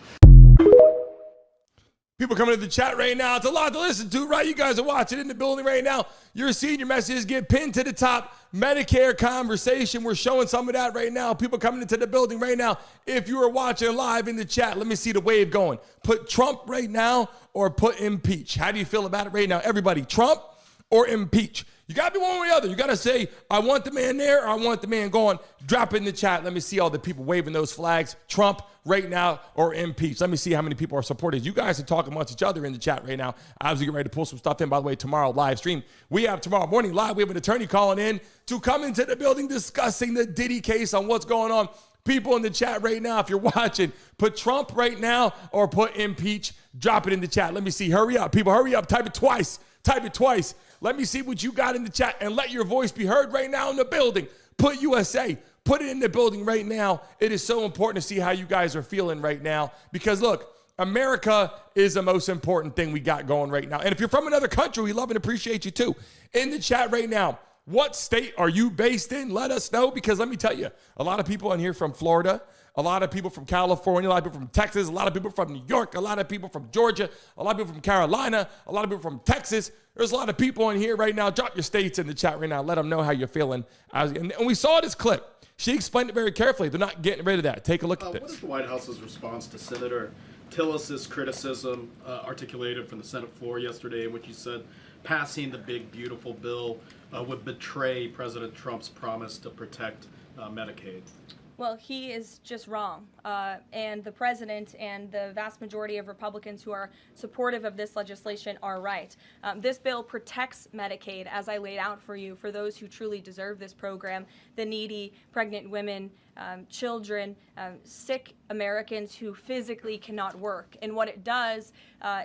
People coming into the chat right now. It's a lot to listen to, right? You guys are watching in the building right now. You're seeing your messages get pinned to the top. Medicare conversation. We're showing some of that right now. People coming into the building right now. If you are watching live in the chat, let me see the wave going. Put Trump right now or put impeach. How do you feel about it right now? Everybody, Trump or impeach? You got to be one or the other. You got to say, I want the man there or I want the man gone. Drop it in the chat. Let me see all the people waving those flags. Trump right now or impeach. Let me see how many people are supporting. You guys are talking amongst each other in the chat right now. As we get ready to pull some stuff in. By the way, tomorrow live stream. We have tomorrow morning live. We have an attorney calling in to come into the building discussing the Diddy case on what's going on. People in the chat right now, if you're watching, put Trump right now or put impeach. Drop it in the chat. Let me see. Hurry up. People, hurry up. Type it twice. Type it twice. Let me see what you got in the chat and let your voice be heard right now in the building. Put USA. Put it in the building right now. It is so important to see how you guys are feeling right now because, look, America is the most important thing we got going right now. And if you're from another country, we love and appreciate you too. In the chat right now, what state are you based in? Let us know because let me tell you, a lot of people in here from Florida, a lot of people from California, a lot of people from Texas, a lot of people from New York, a lot of people from Georgia, a lot of people from Carolina, a lot of people from Texas. There's a lot of people in here right now. Drop your states in the chat right now. Let them know how you're feeling. And we saw this clip. She explained it very carefully. They're not getting rid of that. Take a look at this. What is the White House's response to Senator Tillis's criticism articulated from the Senate floor yesterday in which he said passing the big, beautiful bill would betray President Trump's promise to protect Medicaid? Well, he is just wrong. And the president and the vast majority of Republicans who are supportive of this legislation are right. This bill protects Medicaid, as I laid out for you, for those who truly deserve this program, the needy, pregnant women, children, sick Americans who physically cannot work. And what it does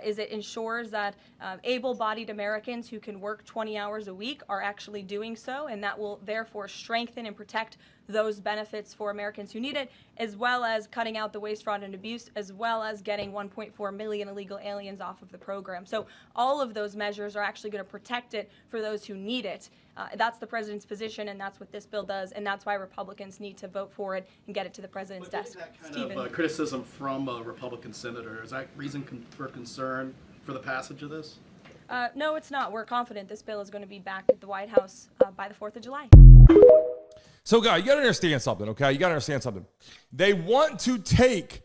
is it ensures that able-bodied Americans who can work 20 hours a week are actually doing so, and that will therefore strengthen and protect those benefits for Americans who need it, as well as cutting out the waste, fraud, and abuse, as well as getting 1.4 million illegal aliens off of the program. So all of those measures are actually going to protect it for those who need it. That's the president's position, and that's what this bill does, and that's why Republicans need to vote for it and get it to the president's desk. Kind of criticism from a Republican senator, is that reason for concern for the passage of this? No, it's not. We're confident this bill is going to be back at the White House by the 4th of July. So, guys, you got to understand something, okay? You got to understand something. They want to take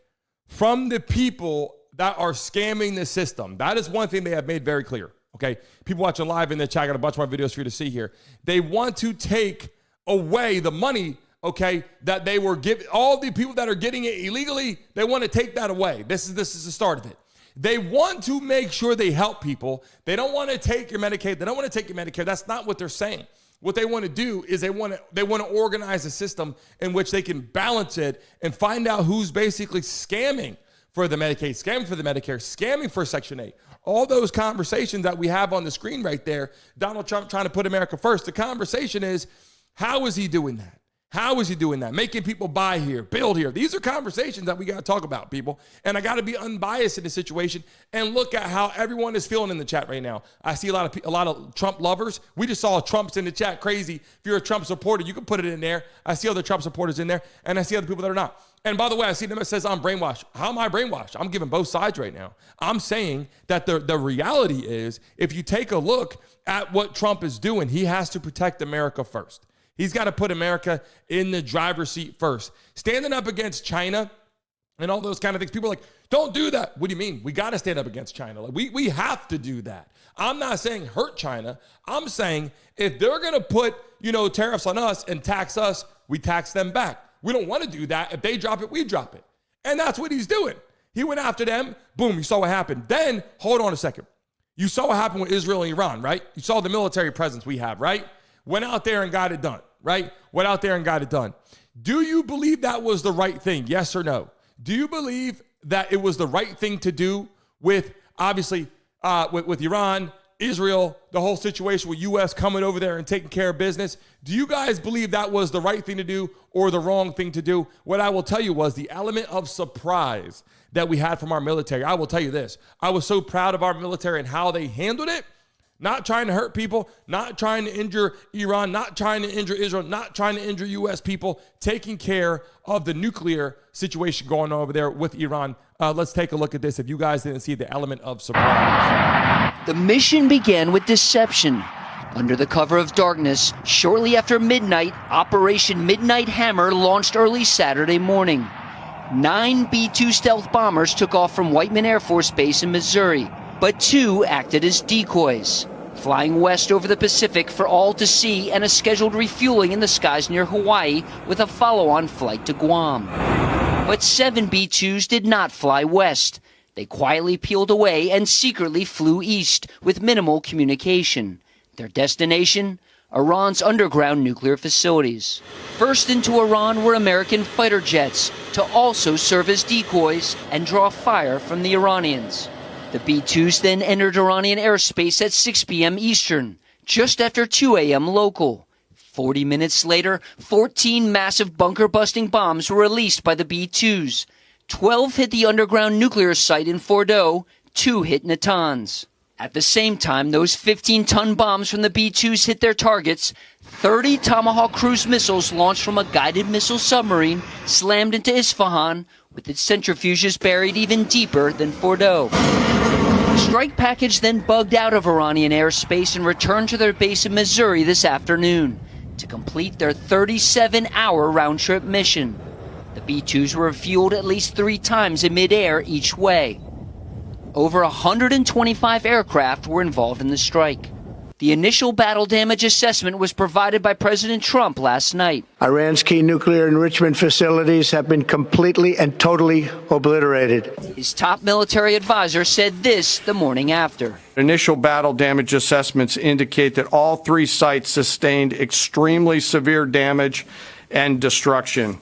from the people that are scamming the system. That is one thing they have made very clear, okay? People watching live in the chat, I got a bunch more videos for you to see here. They want to take away the money, okay, that they were giving. All the people that are getting it illegally, they want to take that away. This is the start of it. They want to make sure they help people. They don't want to take your Medicaid. They don't want to take your Medicare. That's not what they're saying. What they want to do is they want to organize a system in which they can balance it and find out who's basically scamming for the Medicaid, scamming for the Medicare, scamming for Section 8. All those conversations that we have on the screen right there, Donald Trump trying to put America first. The conversation is, how is he doing that? How is he doing that? Making people buy here, build here. These are conversations that we got to talk about, people. And I got to be unbiased in this situation and look at how everyone is feeling in the chat right now. I see a lot of Trump lovers. We just saw Trump's in the chat, crazy. If you're a Trump supporter, you can put it in there. I see other Trump supporters in there, and I see other people that are not. And by the way, I see them that says I'm brainwashed. How am I brainwashed? I'm giving both sides right now. I'm saying that the reality is, if you take a look at what Trump is doing, he has to protect America first. He's got to put America in the driver's seat first. Standing up against China and all those kind of things. People are like, don't do that. What do you mean? We got to stand up against China. Like, we have to do that. I'm not saying hurt China. I'm saying if they're going to put, tariffs on us and tax us, we tax them back. We don't want to do that. If they drop it, we drop it. And that's what he's doing. He went after them. Boom, you saw what happened. Then, hold on a second. You saw what happened with Israel and Iran, right? You saw the military presence we have, right? Went out there and got it done. Right? Went out there and got it done. Do you believe that was the right thing? Yes or no? Do you believe that it was the right thing to do with, obviously, with Iran, Israel, the whole situation with U.S. coming over there and taking care of business? Do you guys believe that was the right thing to do or the wrong thing to do? What I will tell you was the element of surprise that we had from our military. I will tell you this. I was so proud of our military and how they handled it. Not trying to hurt people, not trying to injure Iran, not trying to injure Israel, not trying to injure U.S. people, taking care of the nuclear situation going on over there with Iran. Let's take a look at this if you guys didn't see the element of surprise. The mission began with deception. Under the cover of darkness, shortly after midnight, Operation Midnight Hammer launched early Saturday morning. 9 B-2 stealth bombers took off from Whiteman Air Force Base in Missouri, but 2 acted as decoys, flying west over the Pacific for all to see and a scheduled refueling in the skies near Hawaii with a follow-on flight to Guam. But 7 B-2s did not fly west. They quietly peeled away and secretly flew east with minimal communication. Their destination? Iran's underground nuclear facilities. First into Iran were American fighter jets to also serve as decoys and draw fire from the Iranians. The B-2s then entered Iranian airspace at 6 p.m. Eastern, just after 2 a.m. local. 40 minutes later, 14 massive bunker-busting bombs were released by the B-2s. 12 hit the underground nuclear site in Fordow, 2 hit Natanz. At the same time, those 15-ton bombs from the B-2s hit their targets. 30 Tomahawk cruise missiles launched from a guided missile submarine slammed into Isfahan, with its centrifuges buried even deeper than Fordow. The strike package then bugged out of Iranian airspace and returned to their base in Missouri this afternoon to complete their 37-hour round-trip mission. The B-2s were refueled at least 3 times in midair each way. Over 125 aircraft were involved in the strike. The initial battle damage assessment was provided by President Trump last night. Iran's key nuclear enrichment facilities have been completely and totally obliterated. His top military advisor said this the morning after. Initial battle damage assessments indicate that all 3 sites sustained extremely severe damage and destruction.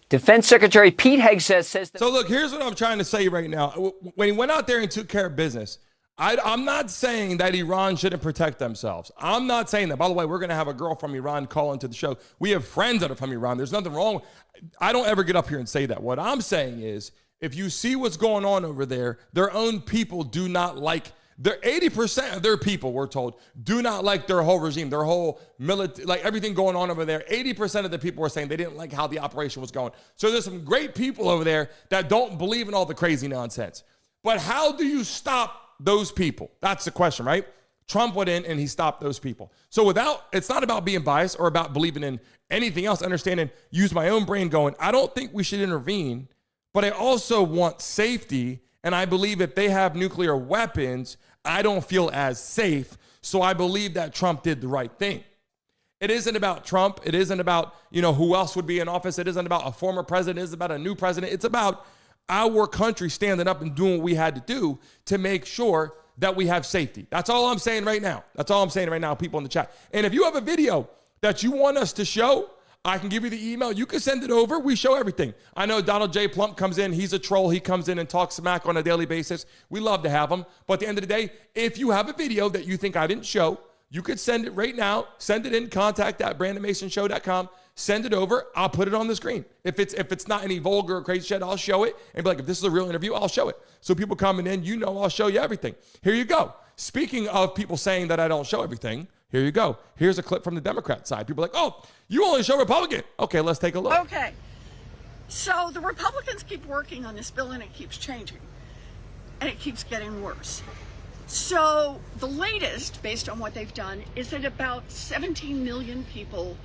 Defense Secretary Pete Hegseth says that. So look, here's what I'm trying to say right now. When he went out there and took care of business, I'm not saying that Iran shouldn't protect themselves. I'm not saying that. By the way, we're going to have a girl from Iran call into the show. We have friends that are from Iran. There's nothing wrong. I don't ever get up here and say that. What I'm saying is, if you see what's going on over there, their own people do not like. 80% of their people, we're told, do not like their whole regime, their whole military, like everything going on over there. 80% of the people were saying they didn't like how the operation was going. So there's some great people over there that don't believe in all the crazy nonsense. But how do you stop those people? That's the question, right? Trump went in and he stopped those people. So it's not about being biased or about believing in anything else, understanding, use my own brain going, I don't think we should intervene, but I also want safety. And I believe if they have nuclear weapons, I don't feel as safe. So I believe that Trump did the right thing. It isn't about Trump. It isn't about, who else would be in office. It isn't about a former president. It's about a new president. It's about our country standing up and doing what we had to do to make sure that we have safety. That's all I'm saying right now. That's all I'm saying right now, people in the chat. And if you have a video that you want us to show, I can give you the email. You can send it over. We show everything. I know Donald J. Plump comes in. He's a troll. He comes in and talks smack on a daily basis. We love to have him. But at the end of the day, if you have a video that you think I didn't show, you could send it right now. Send it in, contact@brandonmasonshow.com. Send it over. I'll put it on the screen. If it's not any vulgar or crazy shit, I'll show it. And be like, if this is a real interview, I'll show it. So people coming in, I'll show you everything. Here you go. Speaking of people saying that I don't show everything, here you go. Here's a clip from the Democrat side. People are like, oh, you only show Republican. Okay, let's take a look. Okay. So the Republicans keep working on this bill and it keeps changing. And it keeps getting worse. So the latest, based on what they've done, is that about 17 million people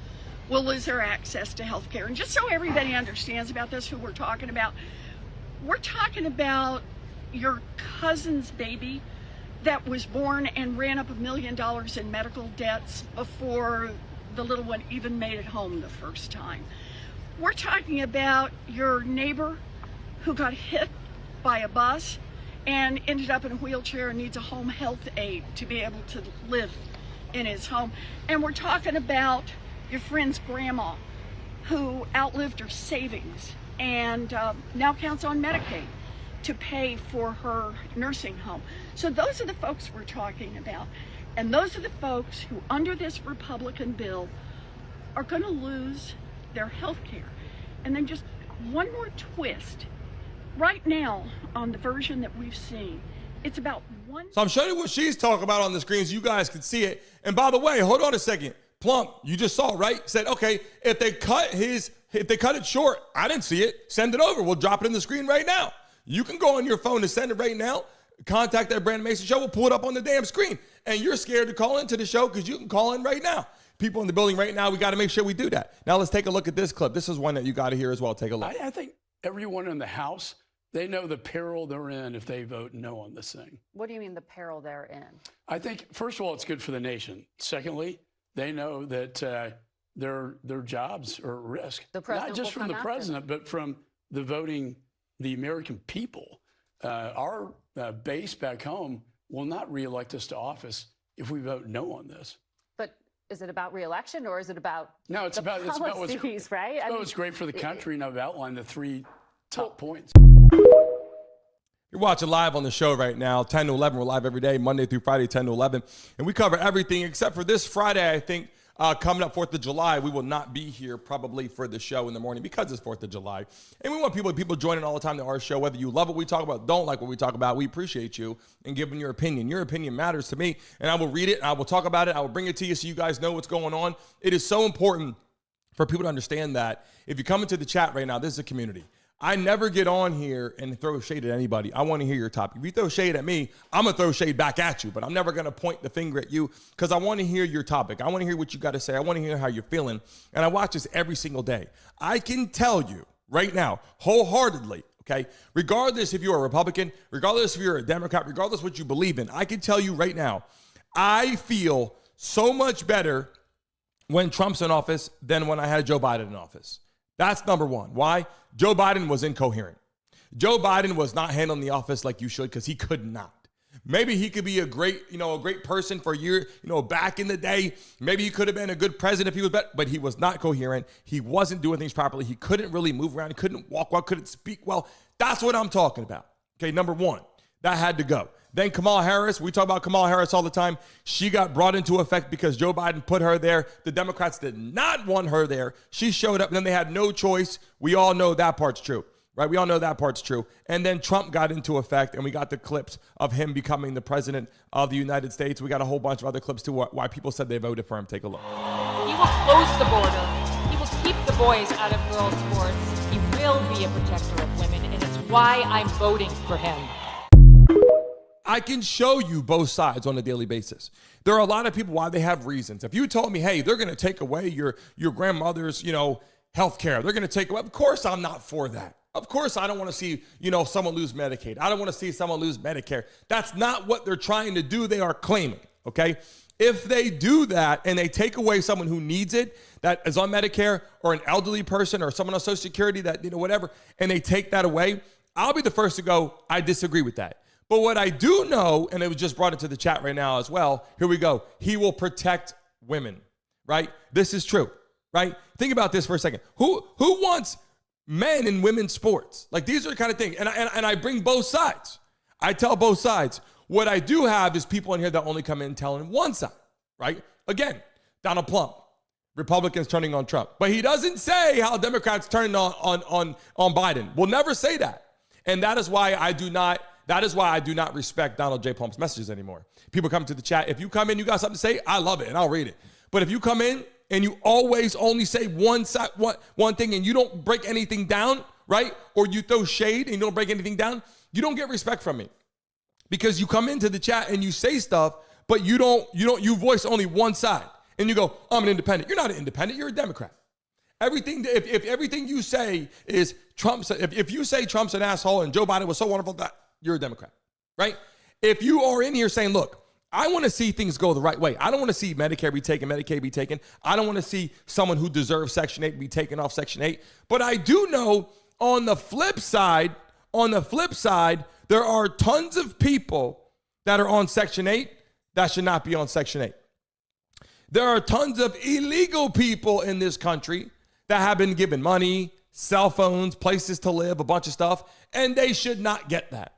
will lose their access to health care. And just so everybody understands about this, who we're talking about your cousin's baby that was born and ran up $1 million in medical debts before the little one even made it home the first time. We're talking about your neighbor who got hit by a bus and ended up in a wheelchair and needs a home health aide to be able to live in his home. And we're talking about your friend's grandma who outlived her savings and now counts on Medicaid to pay for her nursing home. So those are the folks we're talking about. And those are the folks who, under this Republican bill, are going to lose their health care. And then just one more twist. Right now, on the version that we've seen, it's about one. So I'm showing you what she's talking about on the screen so you guys can see it. And by the way, hold on a second. Plump, you just saw, right? Said, okay, if they cut it short, I didn't see it. Send it over. We'll drop it in the screen right now. You can go on your phone and send it right now. Contact that Brandon Mason Show. We'll pull it up on the damn screen. And you're scared to call into the show because you can call in right now. People in the building right now, we got to make sure we do that. Now let's take a look at this clip. This is one that you got to hear as well. Take a look. I think everyone in the House, they know the peril they're in if they vote no on this thing. What do you mean the peril they're in? I think, first of all, it's good for the nation. Secondly, they know that their jobs are at risk. Not just from the president, but from the American people. Our base back home will not reelect us to office if we vote no on this. But is it about reelection or is it about it's about policies, right? It's great for the country, and I've outlined the 3 top points. You're watching live on the show right now, 10 to 11. We're live every day, Monday through Friday, 10 to 11. And we cover everything except for this Friday, I think, coming up 4th of July. We will not be here probably for the show in the morning because it's 4th of July. And we want people joining all the time to our show, whether you love what we talk about, don't like what we talk about. We appreciate you and giving your opinion. Your opinion matters to me, and I will read it. I will talk about it. I will bring it to you so you guys know what's going on. It is so important for people to understand that if you come into the chat right now, this is a community. I never get on here and throw shade at anybody. I want to hear your topic. If you throw shade at me, I'm going to throw shade back at you, but I'm never going to point the finger at you because I want to hear your topic. I want to hear what you got to say. I want to hear how you're feeling. And I watch this every single day. I can tell you right now, wholeheartedly, okay, regardless if you're a Republican, regardless if you're a Democrat, regardless what you believe in, I can tell you right now, I feel so much better when Trump's in office than when I had Joe Biden in office. That's number one. Why? Joe Biden was incoherent. Joe Biden was not handling the office like you should because he could not. Maybe he could be a great person for a year, back in the day. Maybe he could have been a good president if he was better, but he was not coherent. He wasn't doing things properly. He couldn't really move around. He couldn't walk well, couldn't speak well. That's what I'm talking about. Okay, number one, that had to go. Then Kamala Harris, we talk about Kamala Harris all the time. She got brought into effect because Joe Biden put her there. The Democrats did not want her there. She showed up, and then they had no choice. We all know that part's true, right? We all know that part's true. And then Trump got into effect, and we got the clips of him becoming the president of the United States. We got a whole bunch of other clips, too, why people said they voted for him. Take a look. He will close the border. He will keep the boys out of girls' sports. He will be a protector of women, and it's why I'm voting for him. I can show you both sides on a daily basis. There are a lot of people why they have reasons. If you told me, hey, they're going to take away your grandmother's, health care, they're going to take away. Of course, I'm not for that. Of course, I don't want to see, someone lose Medicaid. I don't want to see someone lose Medicare. That's not what they're trying to do. They are claiming, okay? If they do that and they take away someone who needs it, that is on Medicare, or an elderly person or someone on Social Security that, whatever, and they take that away, I'll be the first to go, I disagree with that. But what I do know, and it was just brought into the chat right now as well, here we go. He will protect women, right? This is true, right? Think about this for a second. Who wants men in women's sports? Like, these are the kind of things. And I bring both sides. I tell both sides. What I do have is people in here that only come in telling one side, right? Again, Donald Trump, Republicans turning on Trump. But he doesn't say how Democrats turned on Biden. We'll never say that. And that is why I do not respect Donald J. Plump's messages anymore. People come to the chat. If you come in, you got something to say, I love it, and I'll read it. But if you come in and you always only say one thing and you don't break anything down, right? Or you throw shade and you don't break anything down, you don't get respect from me. Because you come into the chat and you say stuff, but you voice only one side. And you go, I'm an independent. You're not an independent, you're a Democrat. If everything you say is Trump's, if you say Trump's an asshole and Joe Biden was so wonderful, that you're a Democrat, right? If you are in here saying, look, I want to see things go the right way. I don't want to see Medicare be taken, Medicaid be taken. I don't want to see someone who deserves Section 8 be taken off Section 8. But I do know on the flip side, there are tons of people that are on Section 8 that should not be on Section 8. There are tons of illegal people in this country that have been given money, cell phones, places to live, a bunch of stuff, and they should not get that,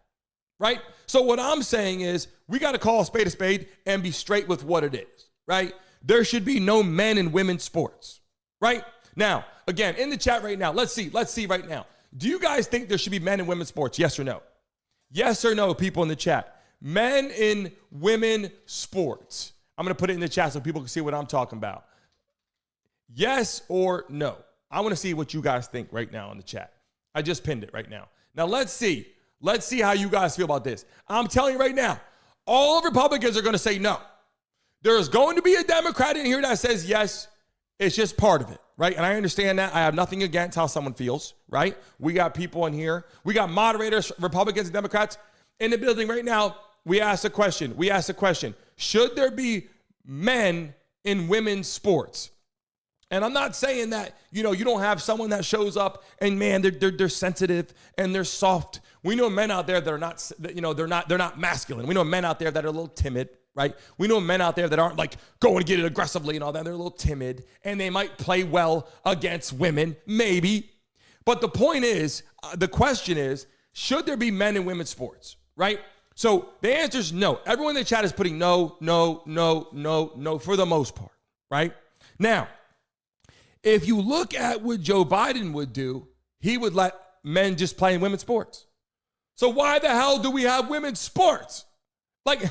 right? So what I'm saying is we got to call a spade and be straight with what it is, right? There should be no men in women's sports, right? Now, again, in the chat right now, let's see right now. Do you guys think there should be men in women's sports? Yes or no? Yes or no, people in the chat. Men in women sports. I'm going to put it in the chat so people can see what I'm talking about. Yes or no? I want to see what you guys think right now in the chat. I just pinned it right now. Now, let's see. Let's see how you guys feel about this. I'm telling you right now, all Republicans are going to say no. There's going to be a Democrat in here that says yes. It's just part of it, right? And I understand that. I have nothing against how someone feels, right? We got people in here. We got moderators, Republicans and Democrats in the building right now. We asked a question. Should there be men in women's sports? And I'm not saying that, you don't have someone that shows up and, man, they're sensitive and they're soft. We know men out there that are not, they're not masculine. We know men out there that are a little timid, right? We know men out there that aren't like going to get it aggressively and all that. They're a little timid and they might play well against women, maybe. But the point is, the question is, should there be men in women's sports, right? So the answer is no. Everyone in the chat is putting no for the most part, right? Now, if you look at what Joe Biden would do, he would let men just play in women's sports. So why the hell do we have women's sports? Like,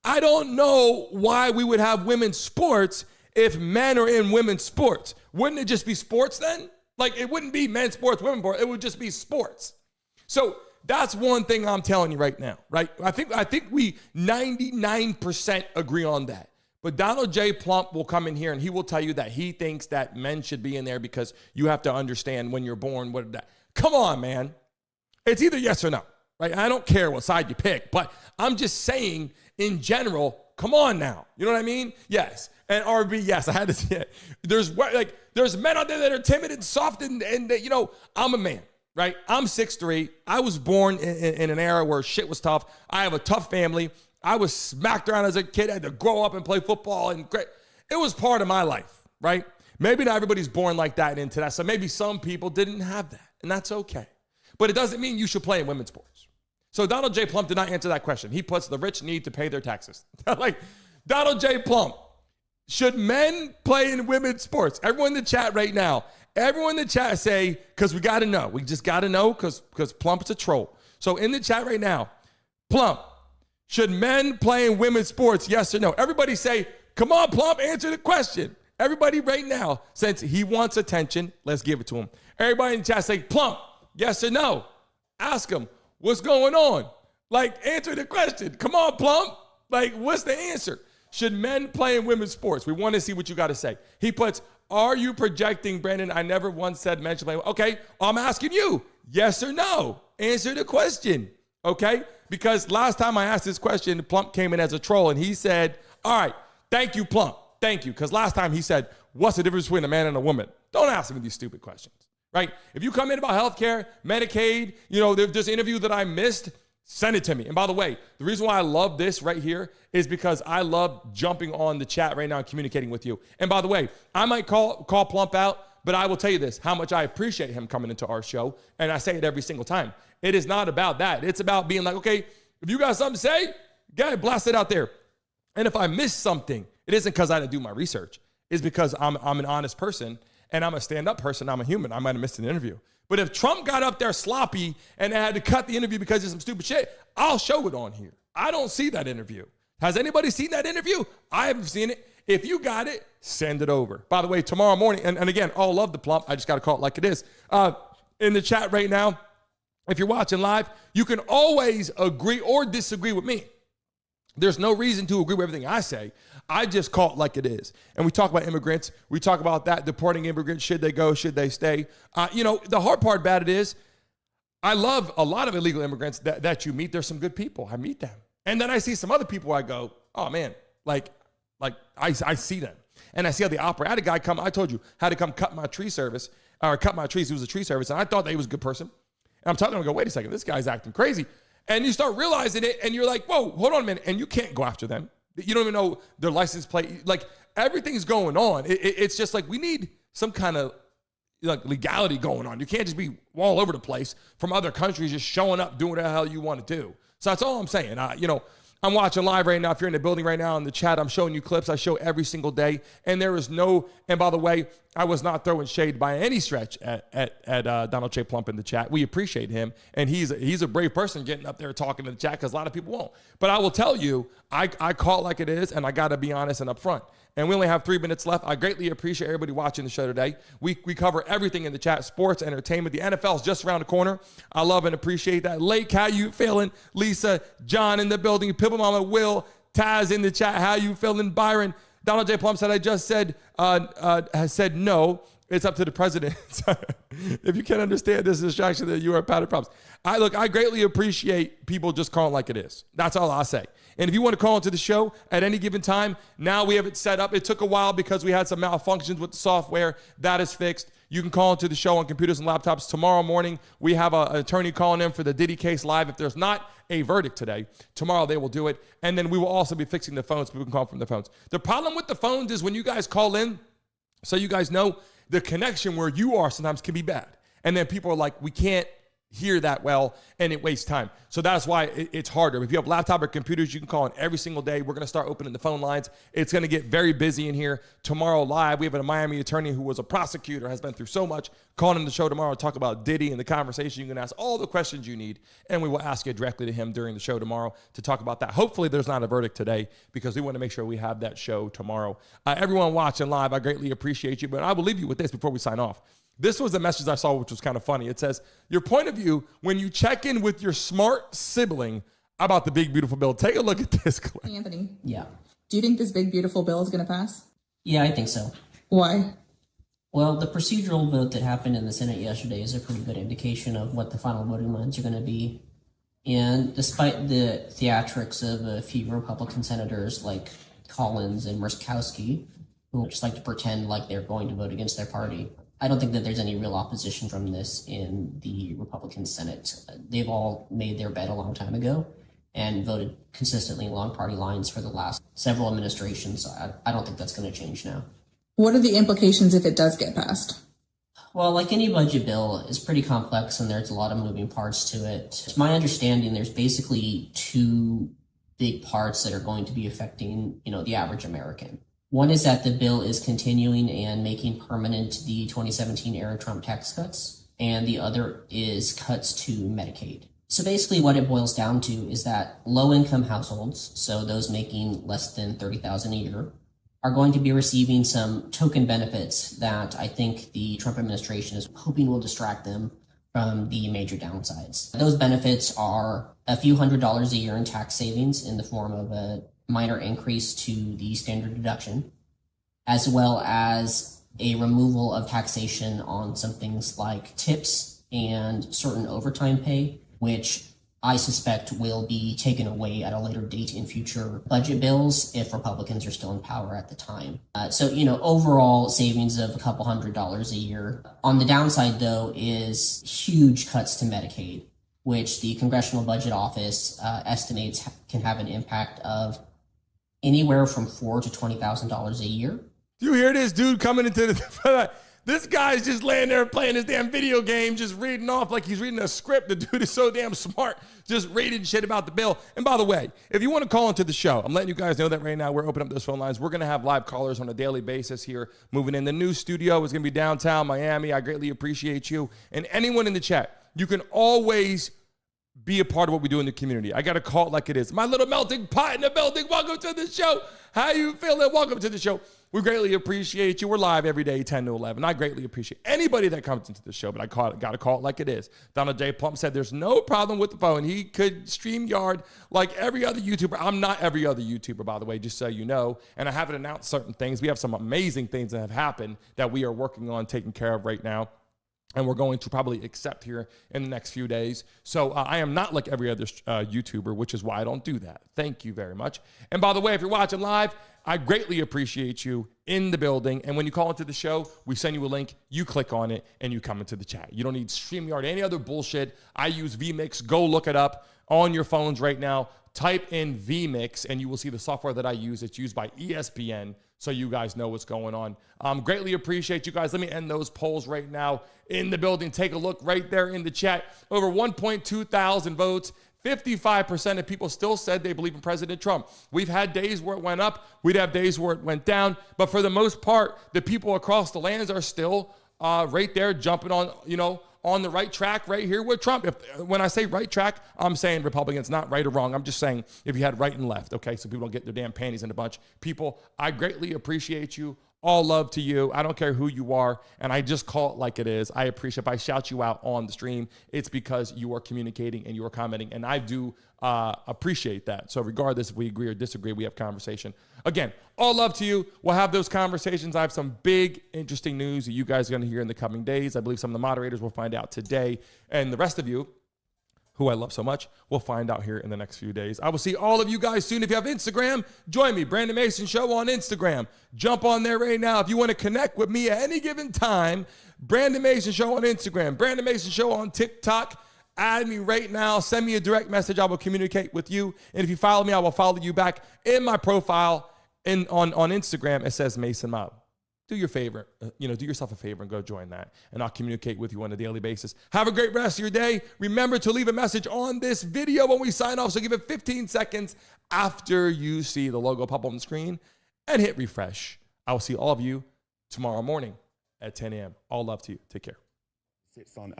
I don't know why we would have women's sports if men are in women's sports. Wouldn't it just be sports then? Like, it wouldn't be men's sports, women's sports. It would just be sports. So that's one thing I'm telling you right now, right? I think we 99% agree on that. But Donald J. Plump will come in here and he will tell you that he thinks that men should be in there because you have to understand when you're born. Come on, man. It's either yes or no, right? I don't care what side you pick, but I'm just saying in general, come on now. You know what I mean? Yes. And RB, yes, I had to say it. There's men out there that are timid and soft, and you know, I'm a man, right? I'm 6'3". I was born in an era where shit was tough. I have a tough family. I was smacked around as a kid. I had to grow up and play football, and it was part of my life, right? Maybe not everybody's born like that and into that. So maybe some people didn't have that, and that's okay. But it doesn't mean you should play in women's sports. So Donald J. Plump did not answer that question. He puts the rich need to pay their taxes. Like, Donald J. Plump, should men play in women's sports? Everyone in the chat right now, everyone in the chat say, because we got to know. We just got to know because Plump's a troll. So in the chat right now, Plump, should men play in women's sports, yes or no? Everybody say, come on, Plump, answer the question. Everybody right now, since he wants attention, let's give it to him. Everybody in the chat say, Plump, yes or no? Ask him, what's going on? Like, answer the question. Come on, Plump. Like, what's the answer? Should men play in women's sports? We want to see what you got to say. He puts, are you projecting, Brandon? I never once said men should play. Okay, I'm asking you, yes or no? Answer the question, okay? Because last time I asked this question, Plump came in as a troll, and he said, all right, thank you, Plump. Thank you. Because last time he said, what's the difference between a man and a woman? Don't ask me these stupid questions, right? If you come in about healthcare, Medicaid, you know, there's this interview that I missed, send it to me. And by the way, the reason why I love this right here is because I love jumping on the chat right now and communicating with you. And by the way, I might call Plump out, but I will tell you this, how much I appreciate him coming into our show. And I say it every single time. It is not about that. It's about being like, okay, if you got something to say, go ahead, blast it out there. And if I miss something, it isn't because I didn't do my research. It's because I'm an honest person and I'm a stand-up person. I'm a human. I might have missed an interview. But if Trump got up there sloppy and I had to cut the interview because of some stupid shit, I'll show it on here. I don't see that interview. Has anybody seen that interview? I haven't seen it. If you got it, send it over. By the way, tomorrow morning, and again, all love the Plump. I just got to call it like it is. In the chat right now, if you're watching live, you can always agree or disagree with me. There's no reason to agree with everything I say. I just call it like it is. And we talk about immigrants. We talk about that, deporting immigrants. Should they go? Should they stay? You know, the hard part about it is I love a lot of illegal immigrants that you meet. There's some good people. I meet them. And then I see some other people I go, oh, man, like I see them. And I see how they operate. I had a guy come, I told you, had to come cut my tree service, or cut my trees. He was a tree service. And I thought that he was a good person. And I'm talking to him, I go, wait a second, this guy's acting crazy. And you start realizing it, and you're like, whoa, hold on a minute. And you can't go after them. You don't even know their license plate. Like, everything's going on. It's just like we need some kind of like legality going on. You can't just be all over the place from other countries just showing up, doing what the hell you want to do. So that's all I'm saying. You know, I'm watching live right now. If you're in the building right now in the chat, I'm showing you clips. I show every single day. And there is no, and by the way, I was not throwing shade by any stretch at Donald J. Plump in the chat. We appreciate him. And he's a brave person getting up there talking in the chat because a lot of people won't. But I will tell you, I call it like it is, and I got to be honest and upfront. And we only have 3 minutes left. I greatly appreciate everybody watching the show today. We cover everything in the chat, sports, entertainment. The NFL is just around the corner. I love and appreciate that. Lake, how you feeling? Lisa, John in the building. Pippa Mama, Will, Taz in the chat. How you feeling? Byron, Donald J. Plump said, I just said, has said no. It's up to the president. If you can't understand this distraction, then you are a pattern problems. I greatly appreciate people just calling like it is. That's all I say. And if you want to call into the show at any given time, now we have it set up. It took a while because we had some malfunctions with the software. That is fixed. You can call into the show on computers and laptops. Tomorrow morning, we have an attorney calling in for the Diddy case live. If there's not a verdict today, tomorrow they will do it. And then we will also be fixing the phones. People can call from the phones. The problem with the phones is when you guys call in, so you guys know, the connection where you are sometimes can be bad. And then people are like, we can't hear that well, and it wastes time. So that's why it's harder. If you have laptop or computers, you can call in every single day. We're going to start opening the phone lines. It's going to get very busy in here. Tomorrow live, we have a Miami attorney who was a prosecutor, has been through so much, calling in the show tomorrow to talk about Diddy and the conversation. You can ask all the questions you need, and we will ask it directly to him during the show tomorrow to talk about that. Hopefully there's not a verdict today because we want to make sure we have that show tomorrow. Everyone watching live, I greatly appreciate you, but I will leave you with this before we sign off. This was a message I saw, which was kind of funny. It says, your point of view when you check in with your smart sibling about the big, beautiful bill. Take a look at this clip. Anthony. Yeah. Do you think this big, beautiful bill is going to pass? Yeah, I think so. Why? Well, the procedural vote that happened in the Senate yesterday is a pretty good indication of what the final voting lines are going to be. And despite the theatrics of a few Republican senators like Collins and Murkowski, who just like to pretend like they're going to vote against their party, I don't think that there's any real opposition from this in the Republican Senate. They've all made their bed a long time ago and voted consistently along party lines for the last several administrations. So I don't think that's going to change now. What are the implications if it does get passed? Well, like any budget bill, it's pretty complex and there's a lot of moving parts to it. To my understanding, there's basically two big parts that are going to be affecting, the average American. One is that the bill is continuing and making permanent the 2017 era Trump tax cuts, and the other is cuts to Medicaid. So basically what it boils down to is that low-income households, so those making less than $30,000 a year, are going to be receiving some token benefits that I think the Trump administration is hoping will distract them from the major downsides. Those benefits are a few $100s a year in tax savings in the form of a minor increase to the standard deduction, as well as a removal of taxation on some things like tips and certain overtime pay, which I suspect will be taken away at a later date in future budget bills if Republicans are still in power at the time. So overall savings of a couple $100s a year. On the downside, though, is huge cuts to Medicaid, which the Congressional Budget Office estimates can have an impact of anywhere from $4,000 to $20,000 a year. You hear this dude coming into the... This guy's just laying there playing his damn video game, just reading off like he's reading a script. The dude is so damn smart, just reading shit about the bill. And by the way, if you want to call into the show, I'm letting you guys know that right now. We're opening up those phone lines. We're going to have live callers on a daily basis here. Moving in the new studio is going to be downtown Miami. I greatly appreciate you. And anyone in the chat, you can always be a part of what we do in the community. I got to call it like it is. My little melting pot in the building. Welcome to the show. How you feeling? Welcome to the show. We greatly appreciate you. We're live every day, 10 to 11. I greatly appreciate anybody that comes into the show, but I got to call it like it is. Donald J. Plump said there's no problem with the phone. He could StreamYard like every other YouTuber. I'm not every other YouTuber, by the way, just so you know. And I haven't announced certain things. We have some amazing things that have happened that we are working on taking care of right now. And we're going to probably accept here in the next few days. So I am not like every other YouTuber, which is why I don't do that. Thank you very much. And by the way, if you're watching live, I greatly appreciate you in the building. And when you call into the show, we send you a link. You click on it and you come into the chat. You don't need StreamYard, any other bullshit. I use vMix. Go look it up on your phones right now. Type in vMix and you will see the software that I use. It's used by ESPN. So you guys know what's going on. Greatly appreciate you guys. Let me end those polls right now in the building. Take a look right there in the chat. Over 1.2 thousand votes. 55% of people still said they believe in President Trump. We've had days where it went up. We'd have days where it went down. But for the most part, the people across the lands are still right there jumping on, on the right track right here with Trump. When I say right track, I'm saying Republicans, not right or wrong. I'm just saying if you had right and left, okay, so people don't get their damn panties in a bunch. People, I greatly appreciate you. All love to you. I don't care who you are, and I just call it like it is. I appreciate if I shout you out on the stream, it's because you are communicating and you are commenting, and I do appreciate that. So regardless if we agree or disagree, we have conversation. Again, all love to you. We'll have those conversations. I have some big, interesting news that you guys are going to hear in the coming days. I believe some of the moderators will find out today, and the rest of you, who I love so much, we'll find out here in the next few days. I will see all of you guys soon. If you have Instagram, join me, Brandon Mason Show on Instagram. Jump on there right now. If you want to connect with me at any given time, Brandon Mason Show on Instagram, Brandon Mason Show on TikTok. Add me right now. Send me a direct message. I will communicate with you. And if you follow me, I will follow you back. In my profile on Instagram, it says Mason Mob. Do your favor, do yourself a favor and go join that. And I'll communicate with you on a daily basis. Have a great rest of your day. Remember to leave a message on this video when we sign off. So give it 15 seconds after you see the logo pop on the screen and hit refresh. I will see all of you tomorrow morning at 10 a.m. All love to you. Take care. It's on,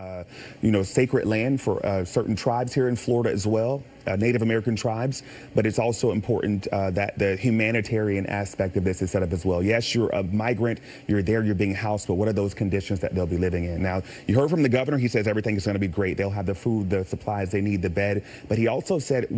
sacred land for certain tribes here in Florida as well, Native American tribes. But it's also important that the humanitarian aspect of this is set up as well. Yes, you're a migrant, you're there, you're being housed, but what are those conditions that they'll be living in? Now, you heard from the governor, he says everything is going to be great. They'll have the food, the supplies they need, the bed. But he also said